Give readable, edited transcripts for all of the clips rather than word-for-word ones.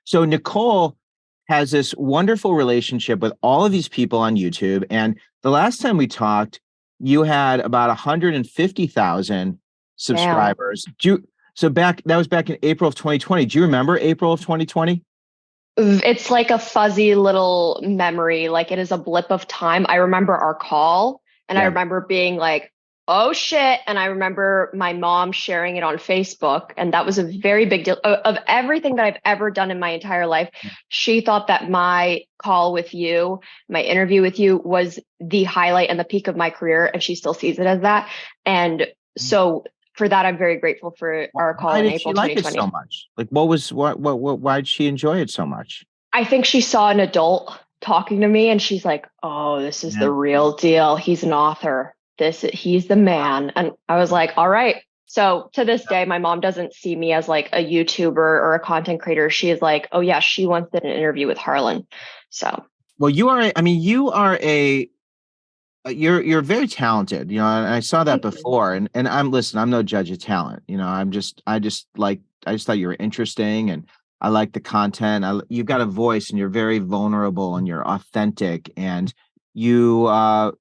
So Nicole has this wonderful relationship with all of these people on YouTube. And the last time we talked, you had about 150,000 Damn. subscribers. So that was back in April of 2020. Do you remember April of 2020? It's like a fuzzy little memory. Like it is a blip of time. I remember our call and I Yeah. remember being like, oh shit. And I remember my mom sharing it on Facebook. And that was a very big deal of everything that I've ever done in my entire life. She thought that my call with you, my interview with you was the highlight and the peak of my career. And she still sees it as that. And so for that, I'm very grateful for our call Why in did she April like it so 2020. much? Like, why did she enjoy it so much? I think she saw an adult talking to me and she's like, "Oh, this is Yeah. the real deal. He's an author. He's the man." And I was like, "All right." So to this day, my mom doesn't see me as like a YouTuber or a content creator. She is like, "Oh yeah, she once did an interview with Harlan." So Well, I mean, you're very talented, and I saw that thank you. before. And I'm no judge of talent. I just thought you were interesting, and I like the content. You've got a voice, and you're very vulnerable, and you're authentic, and you, I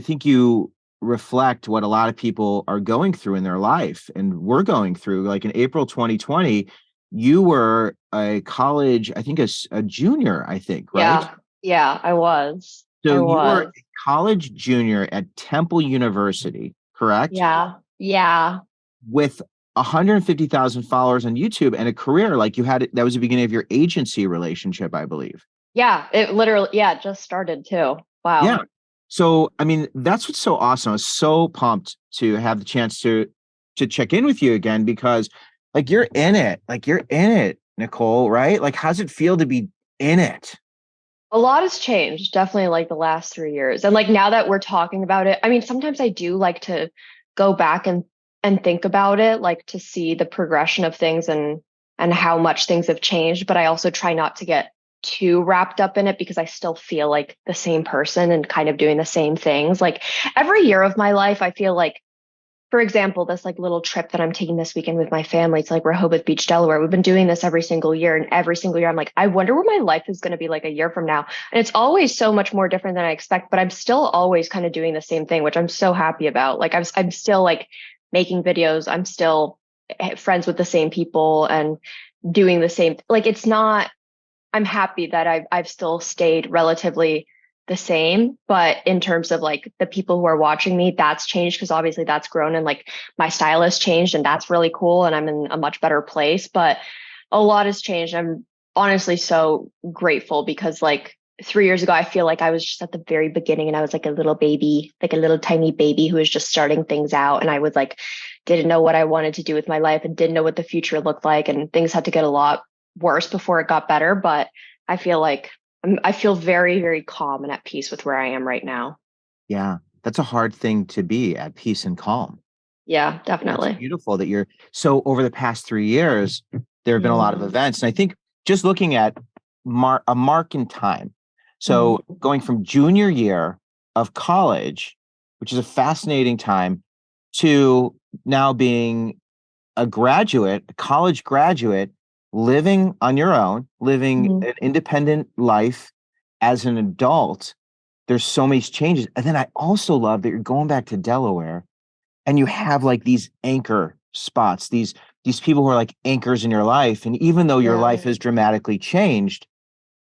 think you reflect what a lot of people are going through in their life, and we're going through. Like in April 2020, you were a college, I think a junior, I think, right? Yeah. Yeah, I was. So I you were was. a college junior at Temple University, correct? Yeah. Yeah. With 150,000 followers on YouTube and a career like you had. That was the beginning of your agency relationship, I believe. Yeah, it literally it just started too. Yeah. Wow. So, I mean, that's what's so awesome. I was so pumped to have the chance to check in with you again because like you're in it, Nicole, right? Like, how's it feel to be in it? A lot has changed, definitely like the last 3 years. And like now that we're talking about it, I mean, sometimes I do like to go back and think about it, like to see the progression of things and how much things have changed. But I also try not to get too wrapped up in it because I still feel like the same person and kind of doing the same things. Like every year of my life, I feel like for example, this like little trip that I'm taking this weekend with my family to like Rehoboth Beach, Delaware. We've been doing this every single year, and every single year I'm like, I wonder what my life is going to be like a year from now. And it's always so much more different than I expect, but I'm still always kind of doing the same thing, which I'm so happy about. Like I'm still like making videos. I'm still friends with the same people and doing the same. Like it's not. I'm happy that I've still stayed relatively the same, but in terms of like the people who are watching me, that's changed because obviously that's grown and like my style has changed and that's really cool and I'm in a much better place. But a lot has changed. I'm honestly so grateful because like 3 years ago, I feel like I was just at the very beginning and I was like a little baby, like a little tiny baby who was just starting things out. And I was like, didn't know what I wanted to do with my life and didn't know what the future looked like. And things had to get a lot worse before it got better. But I feel like I feel very, very calm and at peace with where I am right now. Yeah. That's a hard thing to be, at peace and calm. Yeah, That's definitely. beautiful that you're so over the past 3 years, there have been a lot of Mm-hmm. events. And I think just looking at a mark in time. So Mm-hmm. going from junior year of college, which is a fascinating time, to now being a college graduate, living on your own, living Mm-hmm. an independent life as an adult. There's so many changes. And then I also love that you're going back to Delaware and you have like these anchor spots, these people who are like anchors in your life. And even though your Yeah. life has dramatically changed,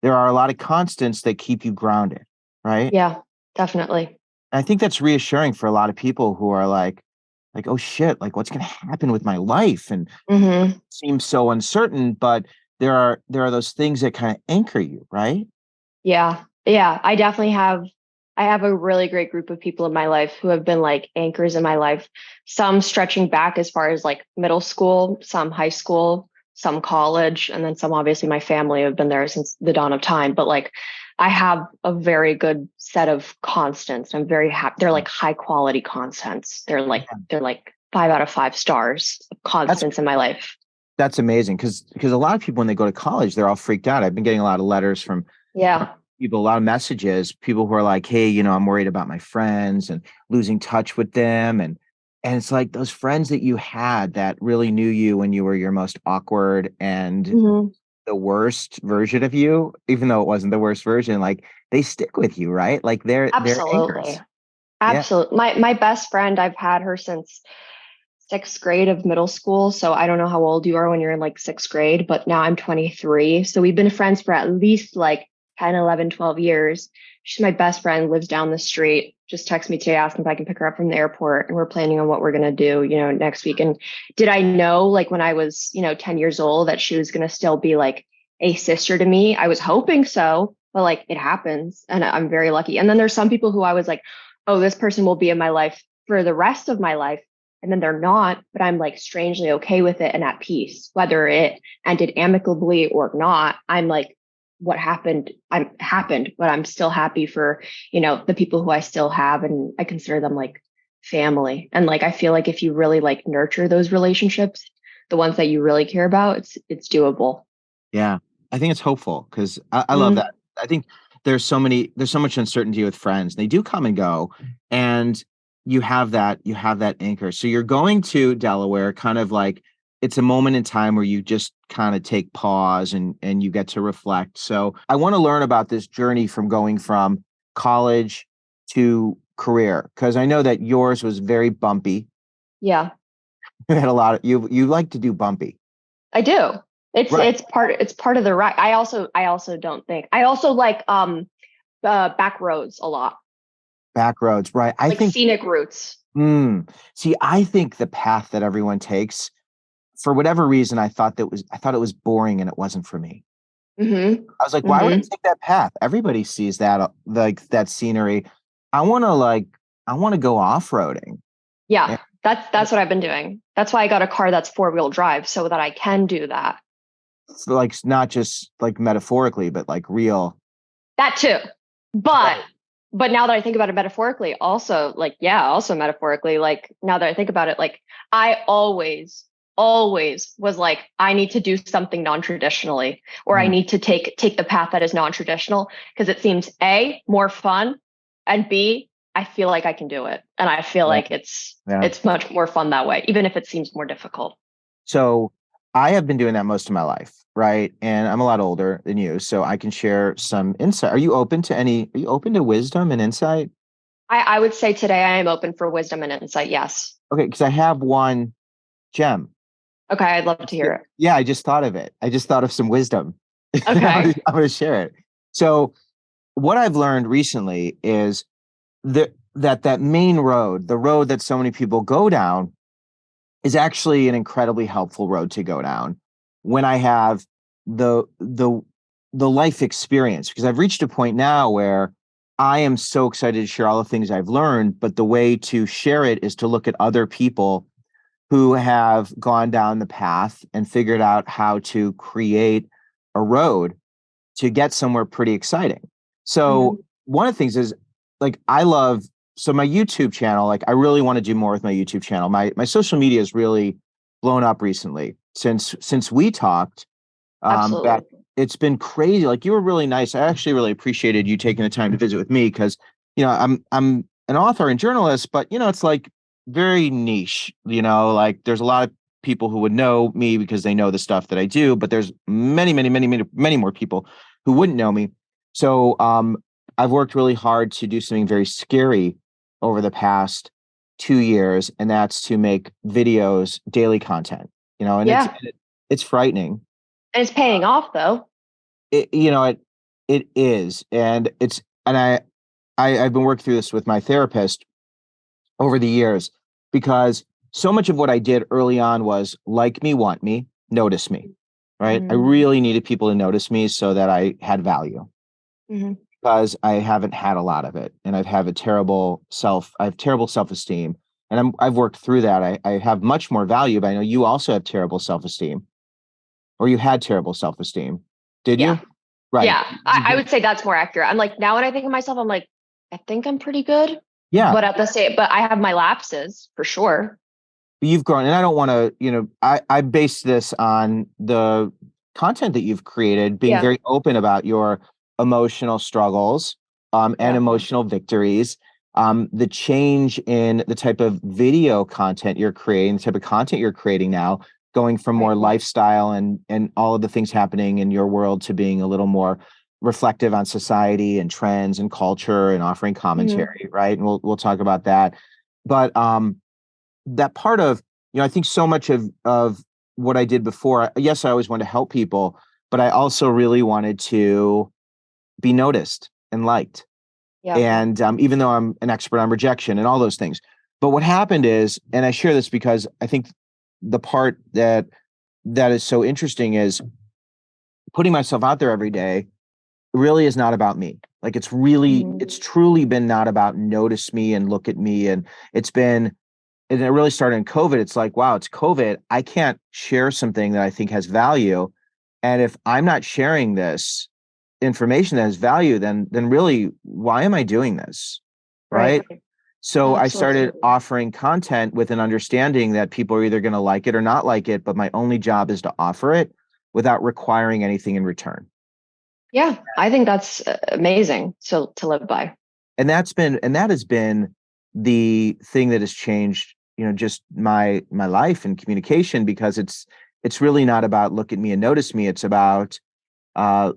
there are a lot of constants that keep you grounded, right? Yeah, definitely. And I think that's reassuring for a lot of people who are like, oh shit, like what's gonna happen with my life? And Mm-hmm. seems so uncertain, but there are those things that kind of anchor you, right? Yeah. Yeah. I have a really great group of people in my life who have been like anchors in my life, some stretching back as far as like middle school, some high school, some college, and then some obviously my family have been there since the dawn of time. But like I have a very good set of constants. I'm very happy. They're Yeah. like high quality constants. They're like 5 out of 5 stars of That's constants in my life. that's amazing because a lot of people when they go to college, they're all freaked out. I've been getting a lot of letters from Yeah. people, a lot of messages, people who are like, hey, I'm worried about my friends and losing touch with them. And it's like those friends that you had that really knew you when you were your most awkward and Mm-hmm. the worst version of you, even though it wasn't the worst version, like they stick with you, right? Like they're Absolutely. anchors. Yeah. Absolutely. My best friend, I've had her since sixth grade of middle school. So I don't know how old you are when you're in like sixth grade, but now I'm 23. So we've been friends for at least like 10, 11, 12 years. She's my best friend, lives down the street. Just text me today asking if I can pick her up from the airport. And we're planning on what we're going to do, next week. And did I know, like, when I was, 10 years old, that she was going to still be like a sister to me? I was hoping so, but like it happens. And I'm very lucky. And then there's some people who I was like, oh, this person will be in my life for the rest of my life, and then they're not, but I'm like strangely okay with it and at peace, whether it ended amicably or not. I'm like, what happened, but I'm still happy for, the people who I still have, and I consider them like family. And like, I feel like if you really like nurture those relationships, the ones that you really care about, it's doable. Yeah. I think it's hopeful because I love Mm, that. I think there's so much uncertainty with friends. They do come and go. And you have that anchor. So you're going to Delaware, kind of like it's a moment in time where you just kind of take pause and you get to reflect. So I want to learn about this journey from going from college to career, because I know that yours was very bumpy. yeah, You had a lot of you like to do bumpy. I do. It's Right. it's part of the ride. I also don't think I also like back roads a lot, Back roads, right. I like think scenic routes. see, I think the path that everyone takes, for whatever reason, I thought it was boring and it wasn't for me. Mm-hmm. I was like, why would I Mm-hmm. take that path? Everybody sees that, like that scenery. I want to like, I want to go off-roading. Yeah, And that's what I've been doing. That's why I got a car that's four-wheel drive so that I can do that. it's like not just like metaphorically, but like real. That too. But Right. but now that I think about it metaphorically, also like yeah, also metaphorically, like now that I think about it, like I always was like I need to do something non-traditionally, or I Mm, need to take the path that is non-traditional because it seems A, more fun, and B, I feel like I can do it. And I feel yeah. like it's Yeah. it's much more fun that way, even if it seems more difficult. So I have been doing that most of my life, right? And I'm a lot older than you, so I can share some insight. Are you open to wisdom and insight? I would say today I am open for wisdom and insight. Yes. Okay, because I have one gem. Okay, I'd love to hear it. Yeah, I just thought of it. I just thought of some wisdom. Okay. I'm going to share it. So, what I've learned recently is that main road, the road that so many people go down, is actually an incredibly helpful road to go down when I have the the the life experience, because I've reached a point now where I am so excited to share all the things I've learned, but the way to share it is to look at other people who have gone down the path and figured out how to create a road to get somewhere pretty exciting. So Hmm. one of the things is like so my YouTube channel, like I really want to do more with my YouTube channel. My social media has really blown up recently since we talked. That Absolutely. it's been crazy. Like you were really nice. I actually really appreciated you taking the time to visit with me because I'm an author and journalist, but it's like very niche. Like there's a lot of people who would know me because they know the stuff that I do, but there's many more people who wouldn't know me. So I've worked really hard to do something very scary over the past 2 years, and that's to make videos, daily content. And Yeah. it's frightening. And it's paying off though. It is, and I've been working through this with my therapist over the years, because so much of what I did early on was like me, want me, notice me, right? I Mm-hmm. really needed people to notice me so that I had value, Mm-hmm. because I haven't had a lot of it, and I have terrible self-esteem, and I've worked through that. I have much more value, but I know you also have terrible self-esteem, or you had terrible self-esteem. Did Yeah. you? Right. Yeah. I would say that's more accurate. I'm like, now when I think of myself, I'm like, I think I'm pretty good. Yeah. But I have my lapses for sure. You've grown, and I don't want to, I base this on the content that you've created, being Yeah. very open about your emotional struggles, and Yeah. emotional victories, the change in the type of video content you're creating, the type of content you're creating now, going from more Right. lifestyle and all of the things happening in your world to being a little more reflective on society and trends and culture and offering Mhm. commentary, right? And we'll talk about that. But that part of, I think so much of what I did before, yes, I always wanted to help people, but I also really wanted to be noticed and liked. Yeah. And even though I'm an expert on rejection and all those things, but what happened is, and I share this because I think the part that is so interesting is putting myself out there every day really is not about me. Like Mhm. it's truly been not about notice me and look at me. And it's been, and it really started in COVID. It's like, wow, it's COVID. I can't share something that I think has value. And if I'm not sharing this information that has value, then really, why am I doing this? Right. Right. So I Absolutely. started offering content with an understanding that people are either going to like it or not like it, but my only job is to offer it without requiring anything in return. Yeah, I think that's amazing to live by. And that has been the thing that has changed, just my life and communication, because it's really not about look at me and notice me. It's about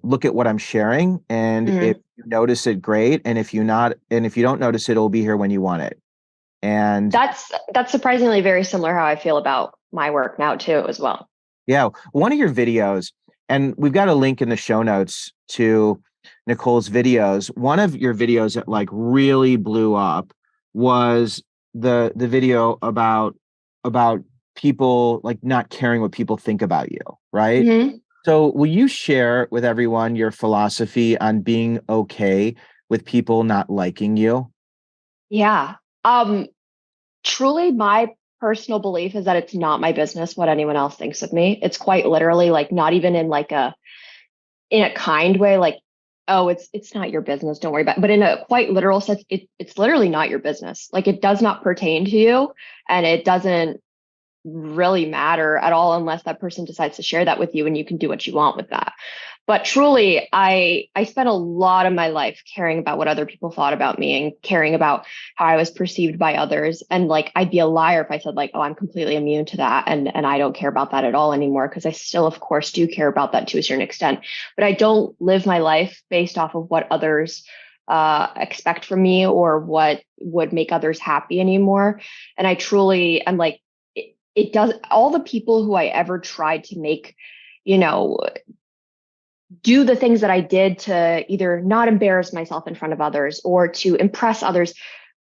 look at what I'm sharing, and if Mhm. you notice it, great, and if you don't notice it, it'll be here when you want it. And That's surprisingly very similar how I feel about my work now too as well. yeah, one of your videos, and we've got a link in the show notes to Nicole's videos. One of your videos that like really blew up was the video about people like not caring what people think about you, right? Mhm. So will you share with everyone your philosophy on being okay with people not liking you? Yeah. Um, Truly my personal belief is that it's not my business what anyone else thinks of me. It's quite literally like not even in like a in a kind way, like, oh, it's not your business, don't worry about it. But in a quite literal sense, it's literally not your business. Like it does not pertain to you and it doesn't really matter at all unless that person decides to share that with you and you can do what you want with that. But truly, I spent a lot of my life caring about what other people thought about me and caring about how I was perceived by others. And like I'd be a liar if I said like, oh, I'm completely immune to that and I don't care about that at all anymore, because I still of course do care about that to a certain extent. But I don't live my life based off of what others expect from me or what would make others happy anymore. And I truly am like it does all the people who I ever tried to make, you know, do the things that I did to either not embarrass myself in front of others or to impress others.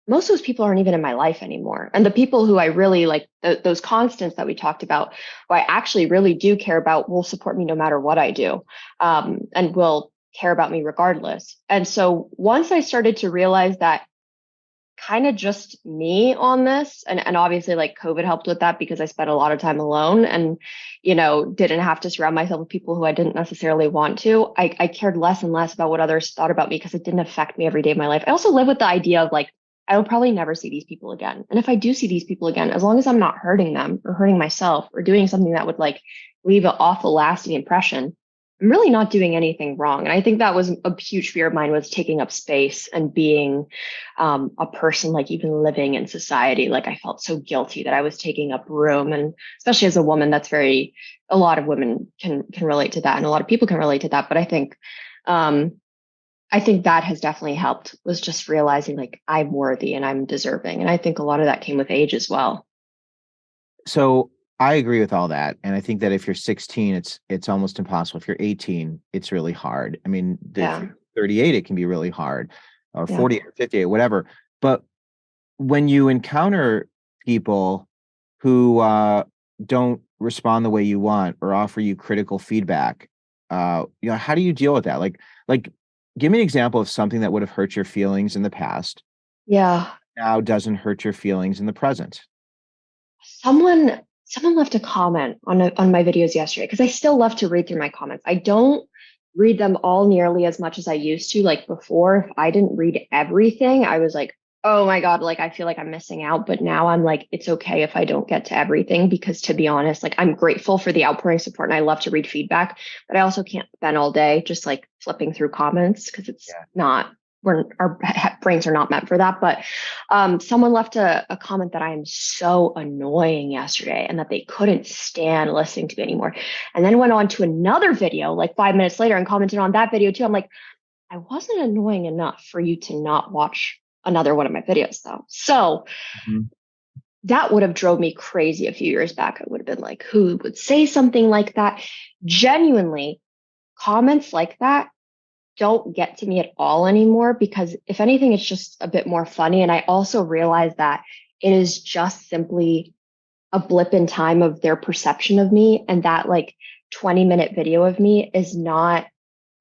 Most of those people aren't even in my life anymore. And the people who I really like, those constants that we talked about, who I actually really do care about, will support me no matter what I do, and will care about me regardless. And so once I started to realize that kind of just me on this, and obviously like COVID helped with that because I spent a lot of time alone and didn't have to surround myself with people who I didn't necessarily want to. I cared less and less about what others thought about me because it didn't affect me every day of my life. I also live with the idea of like I will probably never see these people again, and if I do see these people again, as long as I'm not hurting them or hurting myself or doing something that would like leave an awful lasting impression, I'm really not doing anything wrong. And I think that was a huge fear of mine, was taking up space and being a person, like even living in society. Like I felt so guilty that I was taking up room. And especially as a woman, that's very, a lot of women can relate to that. And a lot of people can relate to that. But um, I think that has definitely helped, was just realizing like I'm worthy and I'm deserving. And I think a lot of that came with age as well. So I agree with all that. And I think that if you're 16, it's almost impossible. If you're 18, it's really hard. I mean, if Yeah. you're 38, it can be really hard, or Yeah. 48 or 58, whatever. But when you encounter people who don't respond the way you want or offer you critical feedback, how do you deal with that? Like, give me an example of something that would have hurt your feelings in the past, Yeah. now doesn't hurt your feelings in the present. Someone left a comment on my videos yesterday, because I still love to read through my comments. I don't read them all nearly as much as I used to. Like before, if I didn't read everything, I was like, oh my God, like I feel like I'm missing out. But now I'm like, it's okay if I don't get to everything, because to be honest, like I'm grateful for the outpouring support and I love to read feedback, but I also can't spend all day just like flipping through comments because it's Yeah. not our brains are not meant for that. But someone left a comment that I am so annoying yesterday and that they couldn't stand listening to me anymore. And then went on to another video like 5 minutes later and commented on that video too. I'm like, I wasn't annoying enough for you to not watch another one of my videos though. So Mhm. that would have drove me crazy a few years back. I would have been like, who would say something like that? Genuinely, comments like that don't get to me at all anymore because if anything, it's just a bit more funny. And I also realize that it is just simply a blip in time of their perception of me. And that like 20-minute video of me is not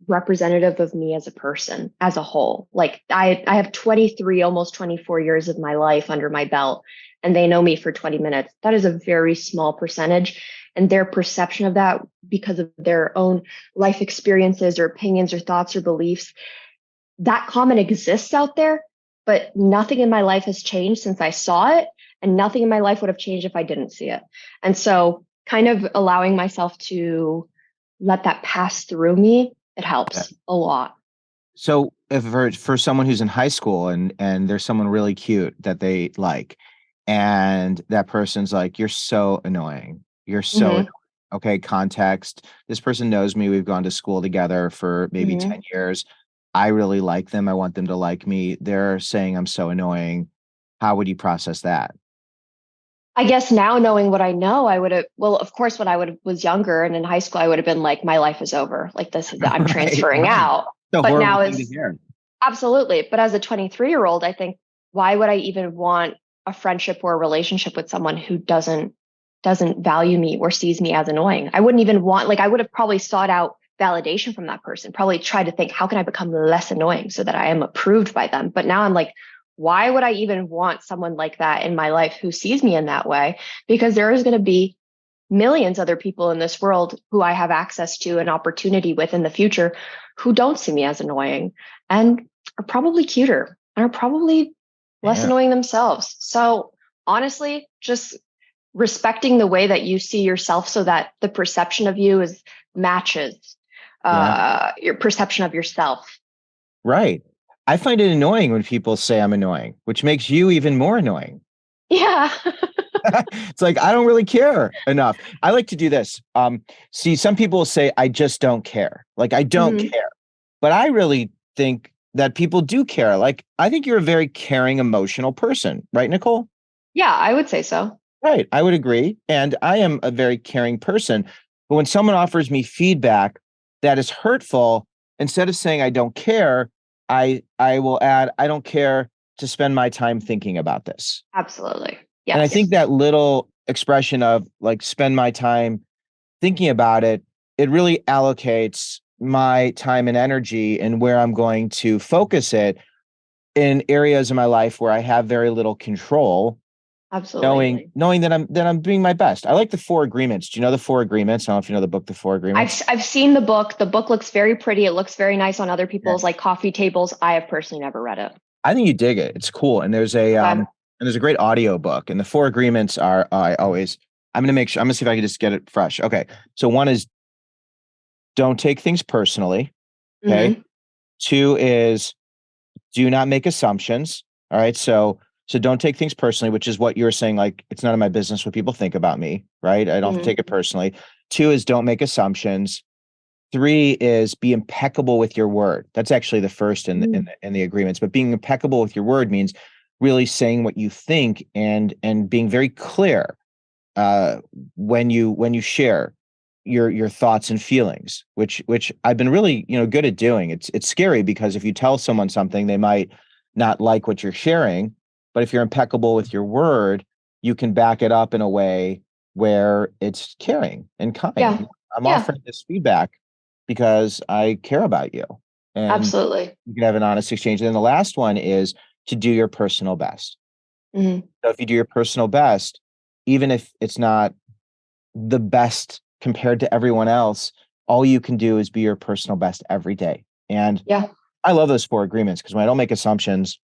representative of me as a person as a whole. Like I have 23, almost 24 years of my life under my belt, and they know me for 20 minutes. That is a very small percentage. And their perception of that, because of their own life experiences or opinions or thoughts or beliefs, that comment exists out there, but nothing in my life has changed since I saw it. And nothing in my life would have changed if I didn't see it. And so, kind of allowing myself to let that pass through me, it Yeah. helps a lot. So if for someone who's in high school and there's someone really cute that they like, and that person's like, "You're so annoying. You're so annoying." Hmm. Okay, context. This person knows me. We've gone to school together for maybe Hmm. 10 years. I really like them. I want them to like me. They're saying I'm so annoying. How would you process that? I guess now knowing what I know, I would have, well, of course, when I was younger and in high school, I would have been like, my life is over. Like this, I'm Right, transferring right. out. It's a But horrible now thing to is hear. absolutely. But as a 23-year-old, I think, why would I even want a friendship or a relationship with someone who doesn't value me or sees me as annoying? I wouldn't even want, like, I would have probably sought out validation from that person, probably tried to think, how can I become less annoying so that I am approved by them? But now I'm like, why would I even want someone like that in my life who sees me in that way? Because there is going to be millions other people in this world who I have access to an opportunity with in the future who don't see me as annoying and are probably cuter and are probably less Yeah, annoying themselves. So honestly, just respecting the way that you see yourself so that the perception of you is matches yeah, your perception of yourself. right. I find it annoying when people say I'm annoying, which makes you even more annoying. Yeah. It's like I don't really care enough. I like to do this. See, some people say I just don't care. Like I don't Hmm. care. But I really think that people do care. Like I think you're a very caring, emotional person, right, Nicole? Yeah, I would say so. Right. I would agree. And I am a very caring person. But when someone offers me feedback that is hurtful, instead of saying I don't care, I will add, I don't care to spend my time thinking about this. Absolutely. And I think Yes. that little expression of like spend my time thinking about it, it really allocates my time and energy and where I'm going to focus it in areas of my life where I have very little control, Absolutely. knowing that I'm doing my best. I like the four agreements. Do you know the four agreements? I don't know if you know the book, The Four Agreements. I've seen the book. The book looks very pretty. It looks very nice on other Yeah. people's like coffee tables. I have personally never read it. I think you dig it. It's cool. Okay. And there's a great audio book. And the four agreements are I always I'm gonna make sure I'm gonna see if I can just get it fresh. Okay. So one is don't take things personally. Okay. Hmm. Two is do not make assumptions. All right. So don't take things personally, which is what you're saying. Like it's none of my business what people think about me. Right. I don't have to Hmm. take it personally. Two is don't make assumptions. Three is be impeccable with your word. That's actually the first in the agreements. But being impeccable with your word means really saying what you think and being very clear uh, when you share your thoughts and feelings, which I've been really good at doing. It's scary because if you tell someone something, they might not like what you're sharing, but if you're impeccable with your word, you can back it up in a way where it's caring and kind. Yeah. I'm Yeah. offering this feedback because I care about you, and Absolutely. you can have an honest exchange. And then the last one is to do your personal best. Hmm. So if you do your personal best, even if it's not the best compared to everyone else, all you can do is be your personal best every day. And Yeah. I love those four agreements because when I don't make assumptions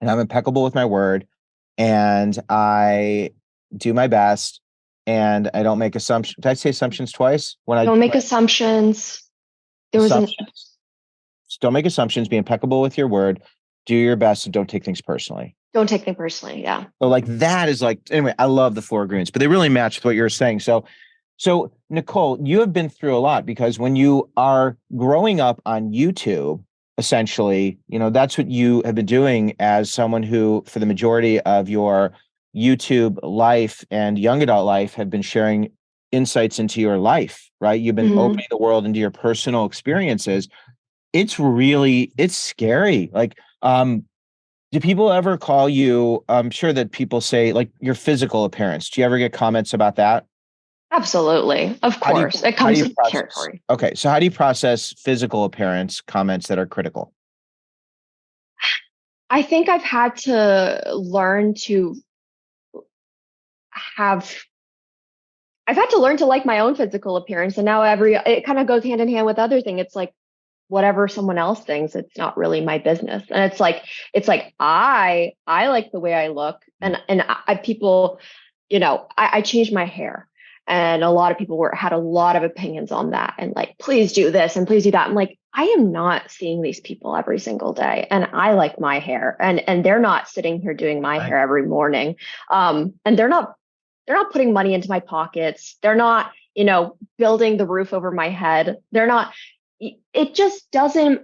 and I'm impeccable with my word and I do my best and I don't make assumptions. Did I say assumptions twice? Don't make assumptions. There was an Assumptions. Don't make assumptions. Be impeccable with your word. Do your best and don't take things personally. Don't take them personally. Yeah. So like that is like, anyway, I love the four agreements, but they really match with what you're saying. So Nicole, you have been through a lot because when you are growing up on YouTube, essentially, that's what you have been doing as someone who, for the majority of your YouTube life and young adult life, have been sharing insights into your life, right? You've been Mm-hmm. opening the world into your personal experiences. It's scary. Like, do people ever call you? I'm sure that people say like your physical appearance. Do you ever get comments about that? Absolutely. Of How do you course. It how do comes you with the process? territory. Okay, so how do you process physical appearance comments that are critical? I think I've had to learn to have I've had to learn to like my own physical appearance. And now it kind of goes hand in hand with other thing. It's like whatever someone else thinks, it's not really my business. And it's like I like the way I look. And people, I changed my hair. And a lot of people had a lot of opinions on that and like, please do this and please do that. I'm like, I am not seeing these people every single day. And I like my hair and they're not sitting here doing my Right. hair every morning. And they're not putting money into my pockets. They're not, building the roof over my head. They're not, it just doesn't,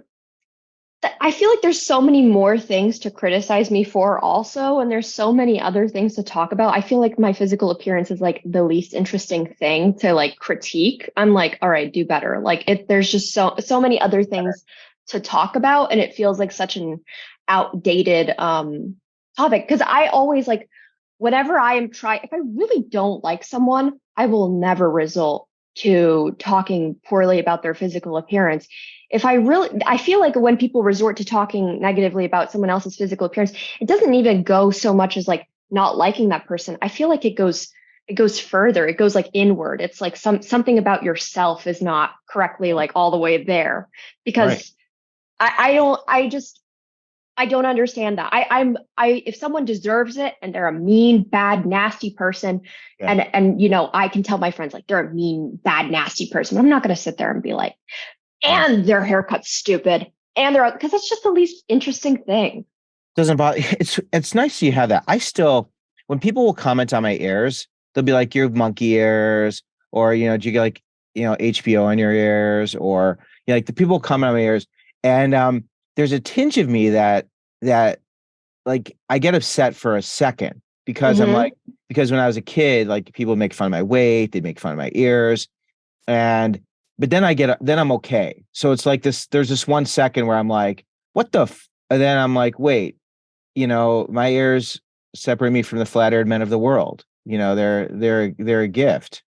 I feel like there's so many more things to criticize me for also. And there's so many other things to talk about. I feel like my physical appearance is like the least interesting thing to like critique. I'm like, all right, do better. Like there's just so many other things to talk about. And it feels like such an outdated topic. Cause I always like, whenever I am trying, if I really don't like someone, I will never resort to talking poorly about their physical appearance. I feel like when people resort to talking negatively about someone else's physical appearance, it doesn't even go so much as like not liking that person. I feel like it goes further. It goes like inward. It's like something about yourself is not correctly like all the way there Right. because I don't understand that. If someone deserves it and they're a mean, bad, nasty person, Yeah. and I can tell my friends like they're a mean, bad, nasty person. I'm not going to sit there and be like, Yeah. and their haircut's stupid, and they're because that's just the least interesting thing. Doesn't bother. It's nice you have that. I still, when people will comment on my ears, they'll be like, "You have monkey ears," or do you get like HBO on your ears, or like the people comment on my ears, and there's a tinge of me that like I get upset for a second because Mm-hmm. because when I was a kid, like people would make fun of my weight, they'd make fun of my ears, and but then I'm okay. So it's like this. There's this 1 second where I'm like, "What the?" And then I'm like, "Wait." My ears separate me from the flat-eared men of the world. They're a gift.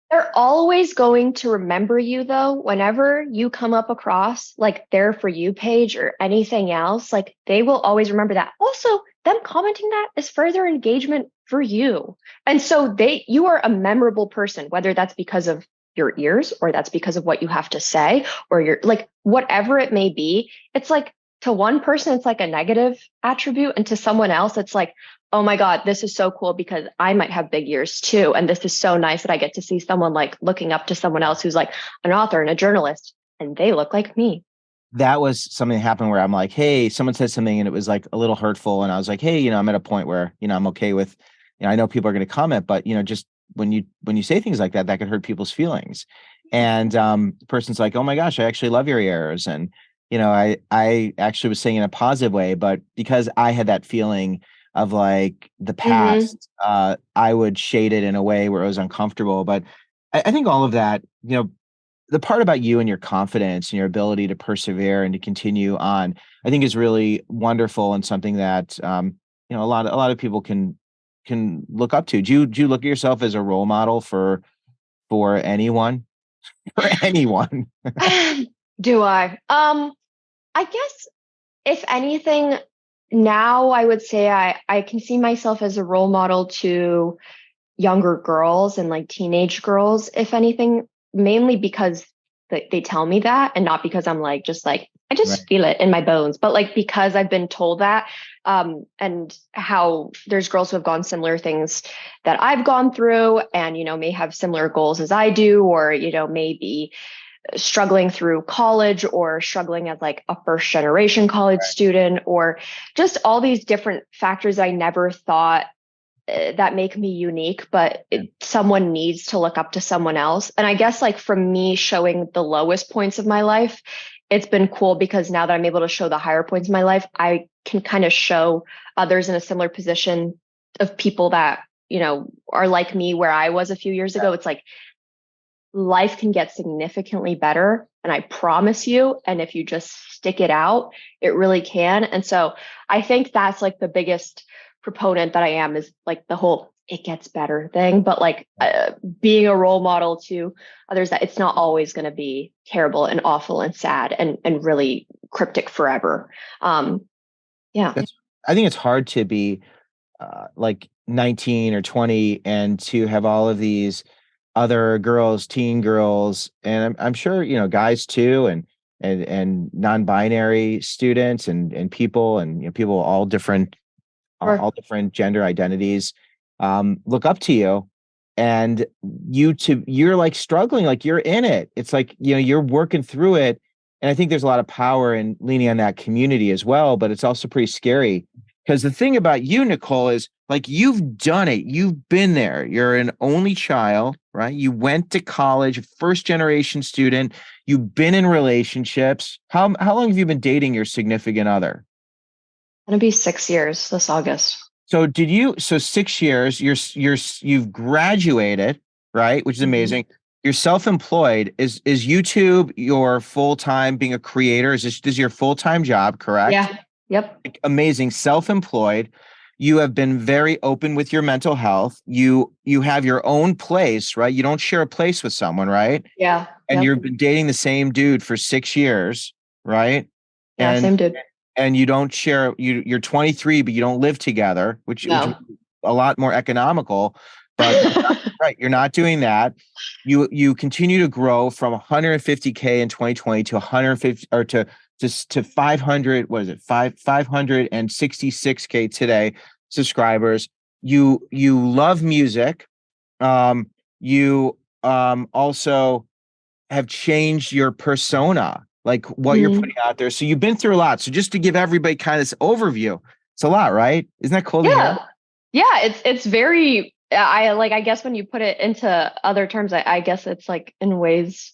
They're always going to remember you though, whenever you come up across like their For You page or anything else, like they will always remember that. Also, them commenting that is further engagement for you. And so you are a memorable person, whether that's because of your ears or that's because of what you have to say or your like whatever it may be. It's like to one person, it's like a negative attribute. And to someone else, it's like, oh my God, this is so cool because I might have big ears too. And this is so nice that I get to see someone like looking up to someone else who's like an author and a journalist and they look like me. That was something that happened where I'm like, hey, someone said something and it was like a little hurtful. And I was like, hey, I'm at a point where, I'm okay with, I know people are going to comment, but just when you say things like that, that could hurt people's feelings. And the person's like, oh my gosh, I actually love your ears. And, I actually was saying in a positive way, but because I had that feeling of like the Mm-hmm. past, I would shade it in a way where it was uncomfortable. But I think all of that, the part about you and your confidence and your ability to persevere and to continue on, I think is really wonderful and something that a lot of people can look up to. Do you look at yourself as a role model for anyone? For anyone. Do I? I guess if anything, now I would say I can see myself as a role model to younger girls and like teenage girls, if anything, mainly because they tell me that and not because I'm like, just like, I Right. just feel it in my bones, but like because I've been told that, and how there's girls who have gone similar things that I've gone through and, may have similar goals as I do, or, maybe struggling through college or struggling as like a first generation college student, or just all these different factors I never thought that make me unique, but someone needs to look up to someone else. And I guess like from me showing the lowest points of my life, it's been cool because now that I'm able to show the higher points of my life, I can kind of show others in a similar position of people that, you know, are like me where I was a few years ago. It's like life can get significantly better. And I promise you, and if you just stick it out, it really can. And so I think that's like the biggest proponent that I am, is like the whole it gets better thing, but like being a role model to others that it's not always going to be terrible and awful and sad and really cryptic forever. Yeah. I think it's hard to be like 19 or 20 and to have all of these other girls, teen girls, and I'm sure, you know, guys too, and non-binary students and people, and you know, people all different gender identities, look up to you, and you're like struggling, like you're in it. It's like, you know, you're working through it. And I think there's a lot of power in leaning on that community as well, but it's also pretty scary because the thing about you, Nicole, is like you've done it. You've been there. You're an only child, right? You went to college, first generation student. You've been in relationships. How long have you been dating your significant other? Gonna be 6 years this August. So 6 years, you've graduated, right? Which is amazing. You're self-employed. Is YouTube your full-time being a creator? This is your full-time job, correct? Yeah. Yep. Amazing. Self-employed. You have been very open with your mental health. You have your own place, right? You don't share a place with someone, right? Yeah. And Yep. you've been dating the same dude for 6 years, right? Yeah. And Same dude. you don't share, you're 23 but you don't live together, which is No. a lot more economical, but right, you're not doing that. You continue to grow from 150K in 2020 to 150, or to 500, what is it, 566K today subscribers. You love music. You also have changed your persona, like what you're putting out there. So you've been through a lot. So just to give everybody kind of this overview, it's a lot, right? Isn't that cool to hear? Yeah. It's very, I guess when you put it into other terms, I guess it's like in ways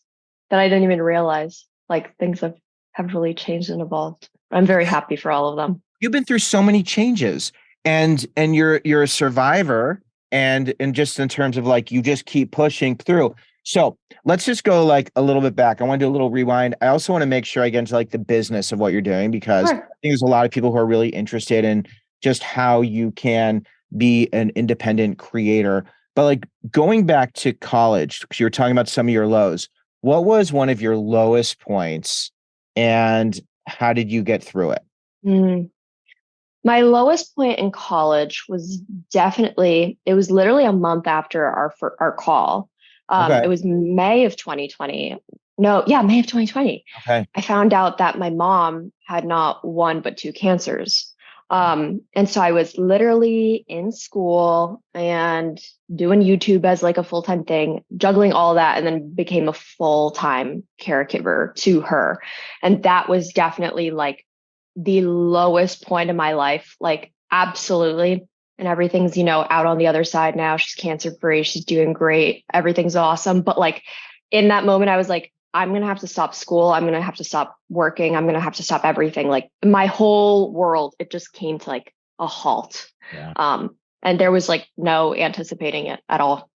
that I didn't even realize, like things have really changed and evolved. I'm very happy for all of them. You've been through so many changes, and you're a survivor, and just in terms of like you just keep pushing through. So let's just go like a little bit back. I want to do a little rewind. I also want to make sure I get into like the business of what you're doing, because I think there's a lot of people who are really interested in just how you can be an independent creator. But like going back to college, because you were talking about some of your lows, what was one of your lowest points and how did you get through it? Mm. My lowest point in college was it was literally a month after our call. Okay. It was May of 2020. No, yeah, May of 2020. Okay. I found out that my mom had not one, but two cancers. And so I was literally in school and doing YouTube as like a full-time thing, juggling all that, and then became a full-time caregiver to her. And that was definitely like the lowest point in my life, like absolutely. And everything's, you know, out on the other side now. She's cancer free. She's doing great. Everything's awesome. But like in that moment, I was like, I'm going to have to stop school. I'm going to have to stop working. I'm going to have to stop everything. Like my whole world, it just came to like a halt. Yeah. And there was like no anticipating it at all.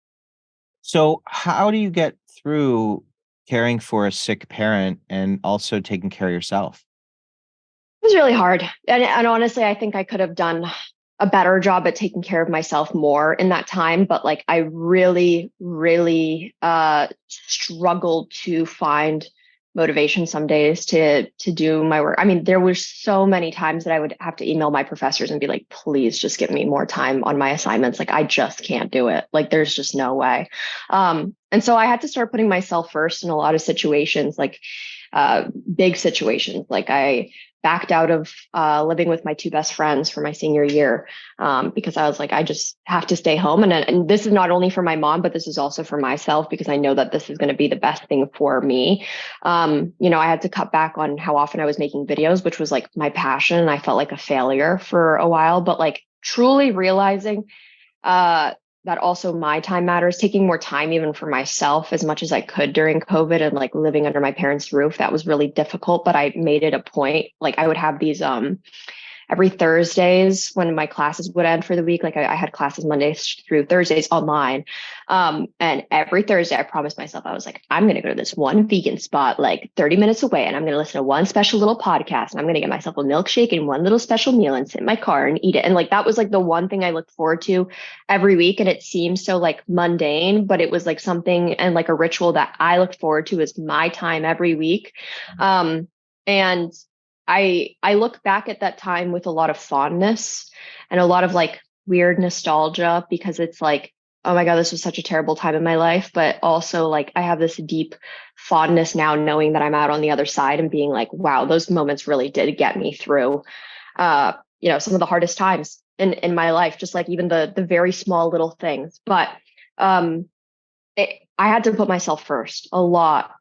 So how do you get through caring for a sick parent and also taking care of yourself? It was really hard. And honestly, I think I could have done a better job at taking care of myself more in that time. But like, I really, really struggled to find motivation some days to do my work. I mean, there were so many times that I would have to email my professors and be like, please just give me more time on my assignments. Like, I just can't do it. Like, there's just no way. And so I had to start putting myself first in a lot of situations. Like, big situations. Like I backed out of living with my two best friends for my senior year because I was like, I just have to stay home. And this is not only for my mom, but this is also for myself because I know that this is going to be the best thing for me. I had to cut back on how often I was making videos, which was like my passion. And I felt like a failure for a while, but like truly realizing that also my time matters, taking more time even for myself as much as I could during COVID and like living under my parents' roof. That was really difficult, but I made it a point. Like I would have these every Thursdays when my classes would end for the week. Like I had classes Mondays through Thursdays online. And every Thursday I promised myself, I was like, I'm going to go to this one vegan spot, like 30 minutes away. And I'm going to listen to one special little podcast. And I'm going to get myself a milkshake and one little special meal and sit in my car and eat it. And like, that was like the one thing I looked forward to every week. And it seems so like mundane, but it was like something and like a ritual that I looked forward to as my time every week. And I look back at that time with a lot of fondness and a lot of like weird nostalgia because it's like, oh my God, this was such a terrible time in my life. But also like I have this deep fondness now knowing that I'm out on the other side and being like, wow, those moments really did get me through some of the hardest times in my life, just like even the very small little things. But I had to put myself first a lot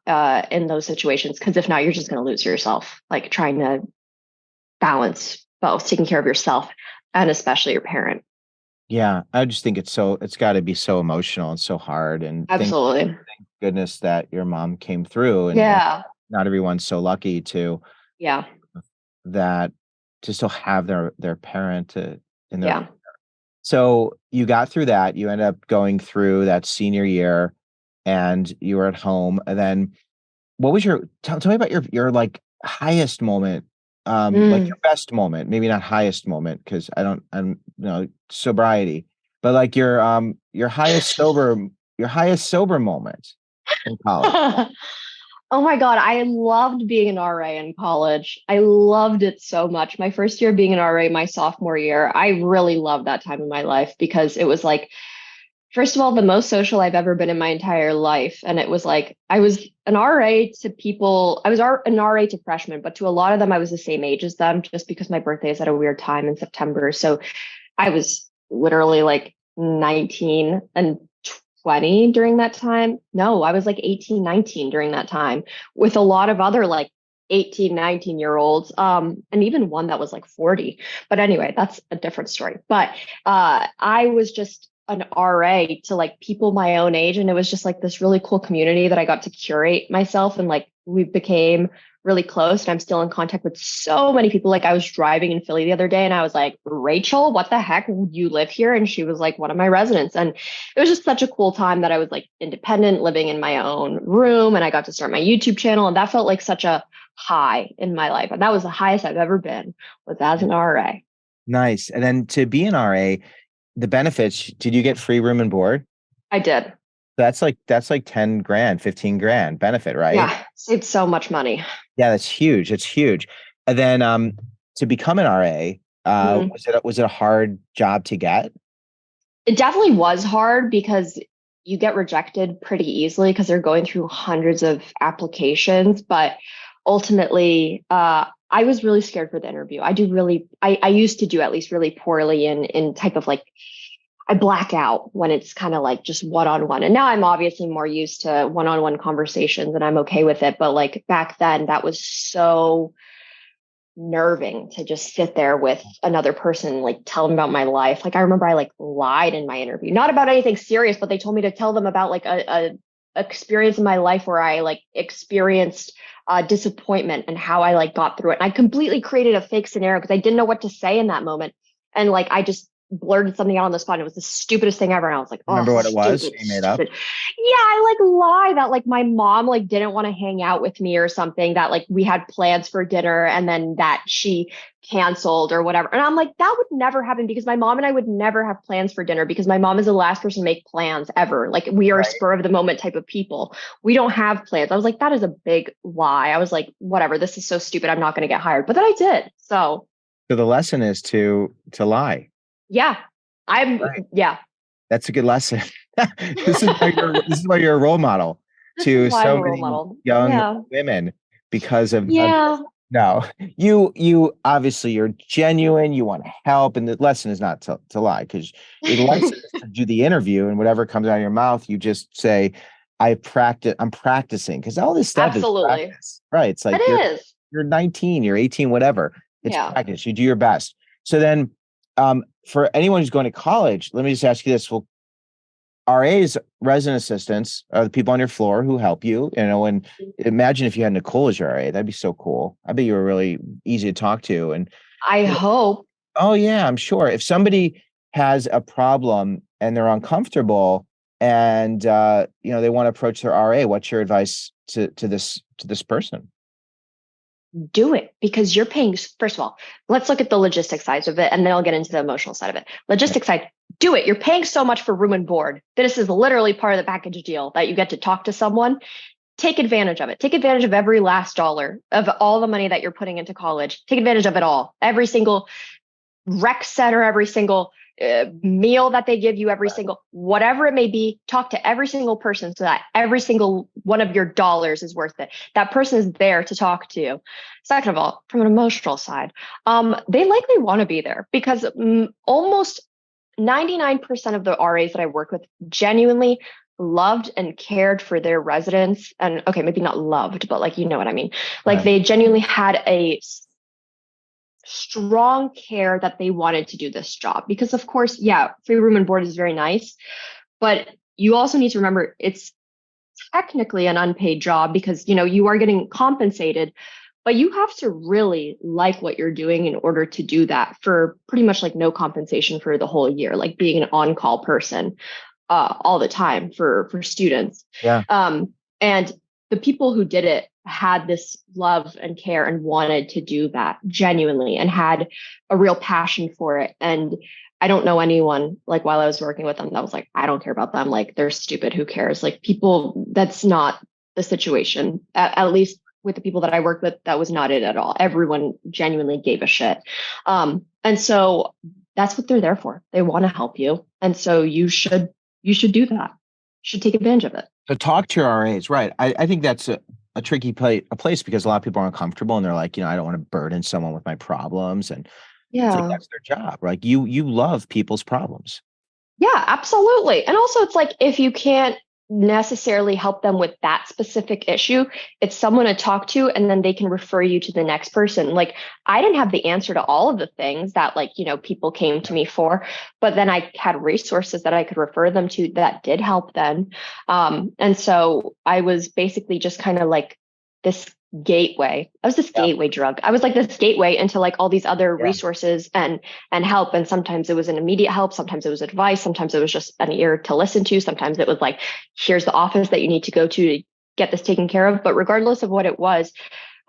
in those situations because if not, you're just going to lose yourself, like trying to balance both, taking care of yourself and especially your parent. Yeah, I just think it's got to be so emotional and so hard. And Absolutely. thank goodness that your mom came through, and Yeah. not everyone's so lucky to Yeah. that to still have their parent in their. Yeah. So you got through that. You ended up going through that senior year, and you were at home. And then, what was tell me about your like highest moment, like Mm. your best moment, maybe not highest moment because I'm sobriety, but like your highest sober moment in college. Oh my God, I loved being an RA in college. I loved it so much. My first year being an RA, my sophomore year, I really loved that time in my life because it was like, first of all, the most social I've ever been in my entire life. And it was like, I was an RA to people, an RA to freshmen, but to a lot of them, I was the same age as them just because my birthday is at a weird time in September. So I was literally like 19 and 20 during that time. No, I was like 18, 19 during that time with a lot of other like 18, 19-year-olds, and even one that was like 40. But anyway, that's a different story. But I was just an RA to like people my own age. And it was just like this really cool community that I got to curate myself. And like we became really close. And I'm still in contact with so many people. Like I was driving in Philly the other day and I was like, Rachel, what the heck? You live here? And she was like one of my residents. And it was just such a cool time that I was like independent, living in my own room. And I got to start my YouTube channel. And that felt like such a high in my life. And that was the highest I've ever been was as an RA. Nice. And then to be an RA, the benefits, did you get free room and board? I did. That's like 10 grand, 15 grand benefit, right? Yeah, saved so much money. Yeah, that's huge. It's huge. And then to become an RA, Mhm. was it a hard job to get? It definitely was hard because you get rejected pretty easily because they're going through hundreds of applications. But ultimately, I was really scared for the interview. I used to do at least really poorly in type of like, I black out when it's kind of like just one-on-one. And now I'm obviously more used to one-on-one conversations and I'm okay with it. But like back then, that was so nerving to just sit there with another person, like tell them about my life. Like I remember I like lied in my interview, not about anything serious, but they told me to tell them about like a experience in my life where I like experienced disappointment and how I like got through it. And I completely created a fake scenario because I didn't know what to say in that moment. And like I just blurted something out on the spot. And it was the stupidest thing ever. And I was like, oh, Remember what it was stupid, you made up? stupid. Yeah, I like lie that like my mom like didn't want to hang out with me or something, that like we had plans for dinner and then that she canceled or whatever. And I'm like, that would never happen because my mom and I would never have plans for dinner because my mom is the last person to make plans ever. Like we are a Right. spur of the moment type of people. We don't have plans. I was like, that is a big lie. I was like, whatever, this is so stupid. I'm not going to get hired. But then I did. So So the lesson is to lie. yeah, Right. yeah. That's a good lesson. This is why you're a role model This is to why I'm so a role many model. young Yeah. women. because of Yeah, no, you obviously you're genuine. You want to help, and the lesson is not to lie, because the lesson is to do the interview, and whatever comes out of your mouth, you just say, I'm practicing," because all this stuff is absolutely. practice, right? It's It like is. you're 19, you're 18, whatever. It's Yeah. practice. You do your best. So then, for anyone who's going to college, let me just ask you this: well, RAs, resident assistants, are the people on your floor who help you. And imagine if you had Nicole as your RA, that'd be so cool. I bet you were really easy to talk to. And I hope. oh yeah, I'm sure if somebody has a problem and they're uncomfortable and they want to approach their RA, what's your advice to this person? Do it because you're paying. First of all, let's look at the logistic side of it and then I'll get into the emotional side of it. Logistic side, do it. You're paying so much for room and board. This is literally part of the package deal that you get to talk to someone. Take advantage of it. Take advantage of every last dollar of all the money that you're putting into college. Take advantage of it all. Every single rec center, every single meal that they give you, every single whatever it may be. Talk to every single person so that every single one of your dollars is worth it. That person is there to talk to you. Second of all, from an emotional side, they likely want to be there because almost 99% of the RAs that I work with genuinely loved and cared for their residents. And okay, maybe not loved, but like, you know what I mean? Like Right. they genuinely had a strong care that they wanted to do this job because of course, yeah, free room and board is very nice, but you also need to remember it's technically an unpaid job because you are getting compensated, but you have to really like what you're doing in order to do that for pretty much like no compensation for the whole year, like being an on-call person all the time for students. Yeah. And the people who did it had this love and care and wanted to do that genuinely and had a real passion for it. And I don't know anyone like while I was working with them that was like, I don't care about them. Like they're stupid. Who cares? Like people, that's not the situation. At least with the people that I worked with, that was not it at all. Everyone genuinely gave a shit. And so that's what they're there for. They want to help you. And so you should do that. You should take advantage of it. So talk to your RAs, right? I think that's a tricky place because a lot of people are uncomfortable and they're like, I don't want to burden someone with my problems, and it's like Yeah. that's their job. Like you love people's problems. Yeah, absolutely. And also, it's like if you can't necessarily help them with that specific issue, it's someone to talk to, and then they can refer you to the next person. Like, I didn't have the answer to all of the things that, like, people came to me for, but then I had resources that I could refer them to that did help them. And so I was basically just kind of like this gateway. I was this Yeah. gateway drug. I was like this gateway into like all these other Yeah. resources and help. And sometimes it was an immediate help. Sometimes it was advice. Sometimes it was just an ear to listen to. Sometimes it was like, here's the office that you need to go to get this taken care of. But regardless of what it was,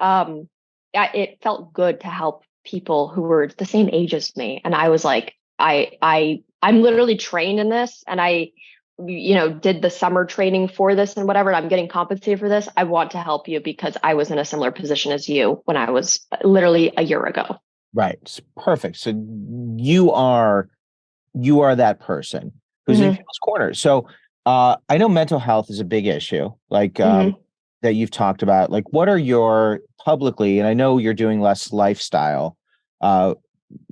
it felt good to help people who were the same age as me. And I was like, I'm literally trained in this, and I did the summer training for this and whatever, and I'm getting compensated for this. I want to help you because I was in a similar position as you when I was literally a year ago. Right. Perfect. So you are that person who's in Hmm. people's corner. So I know mental health is a big issue, like Hmm. that you've talked about. Like, what are your publicly, and I know you're doing less lifestyle uh,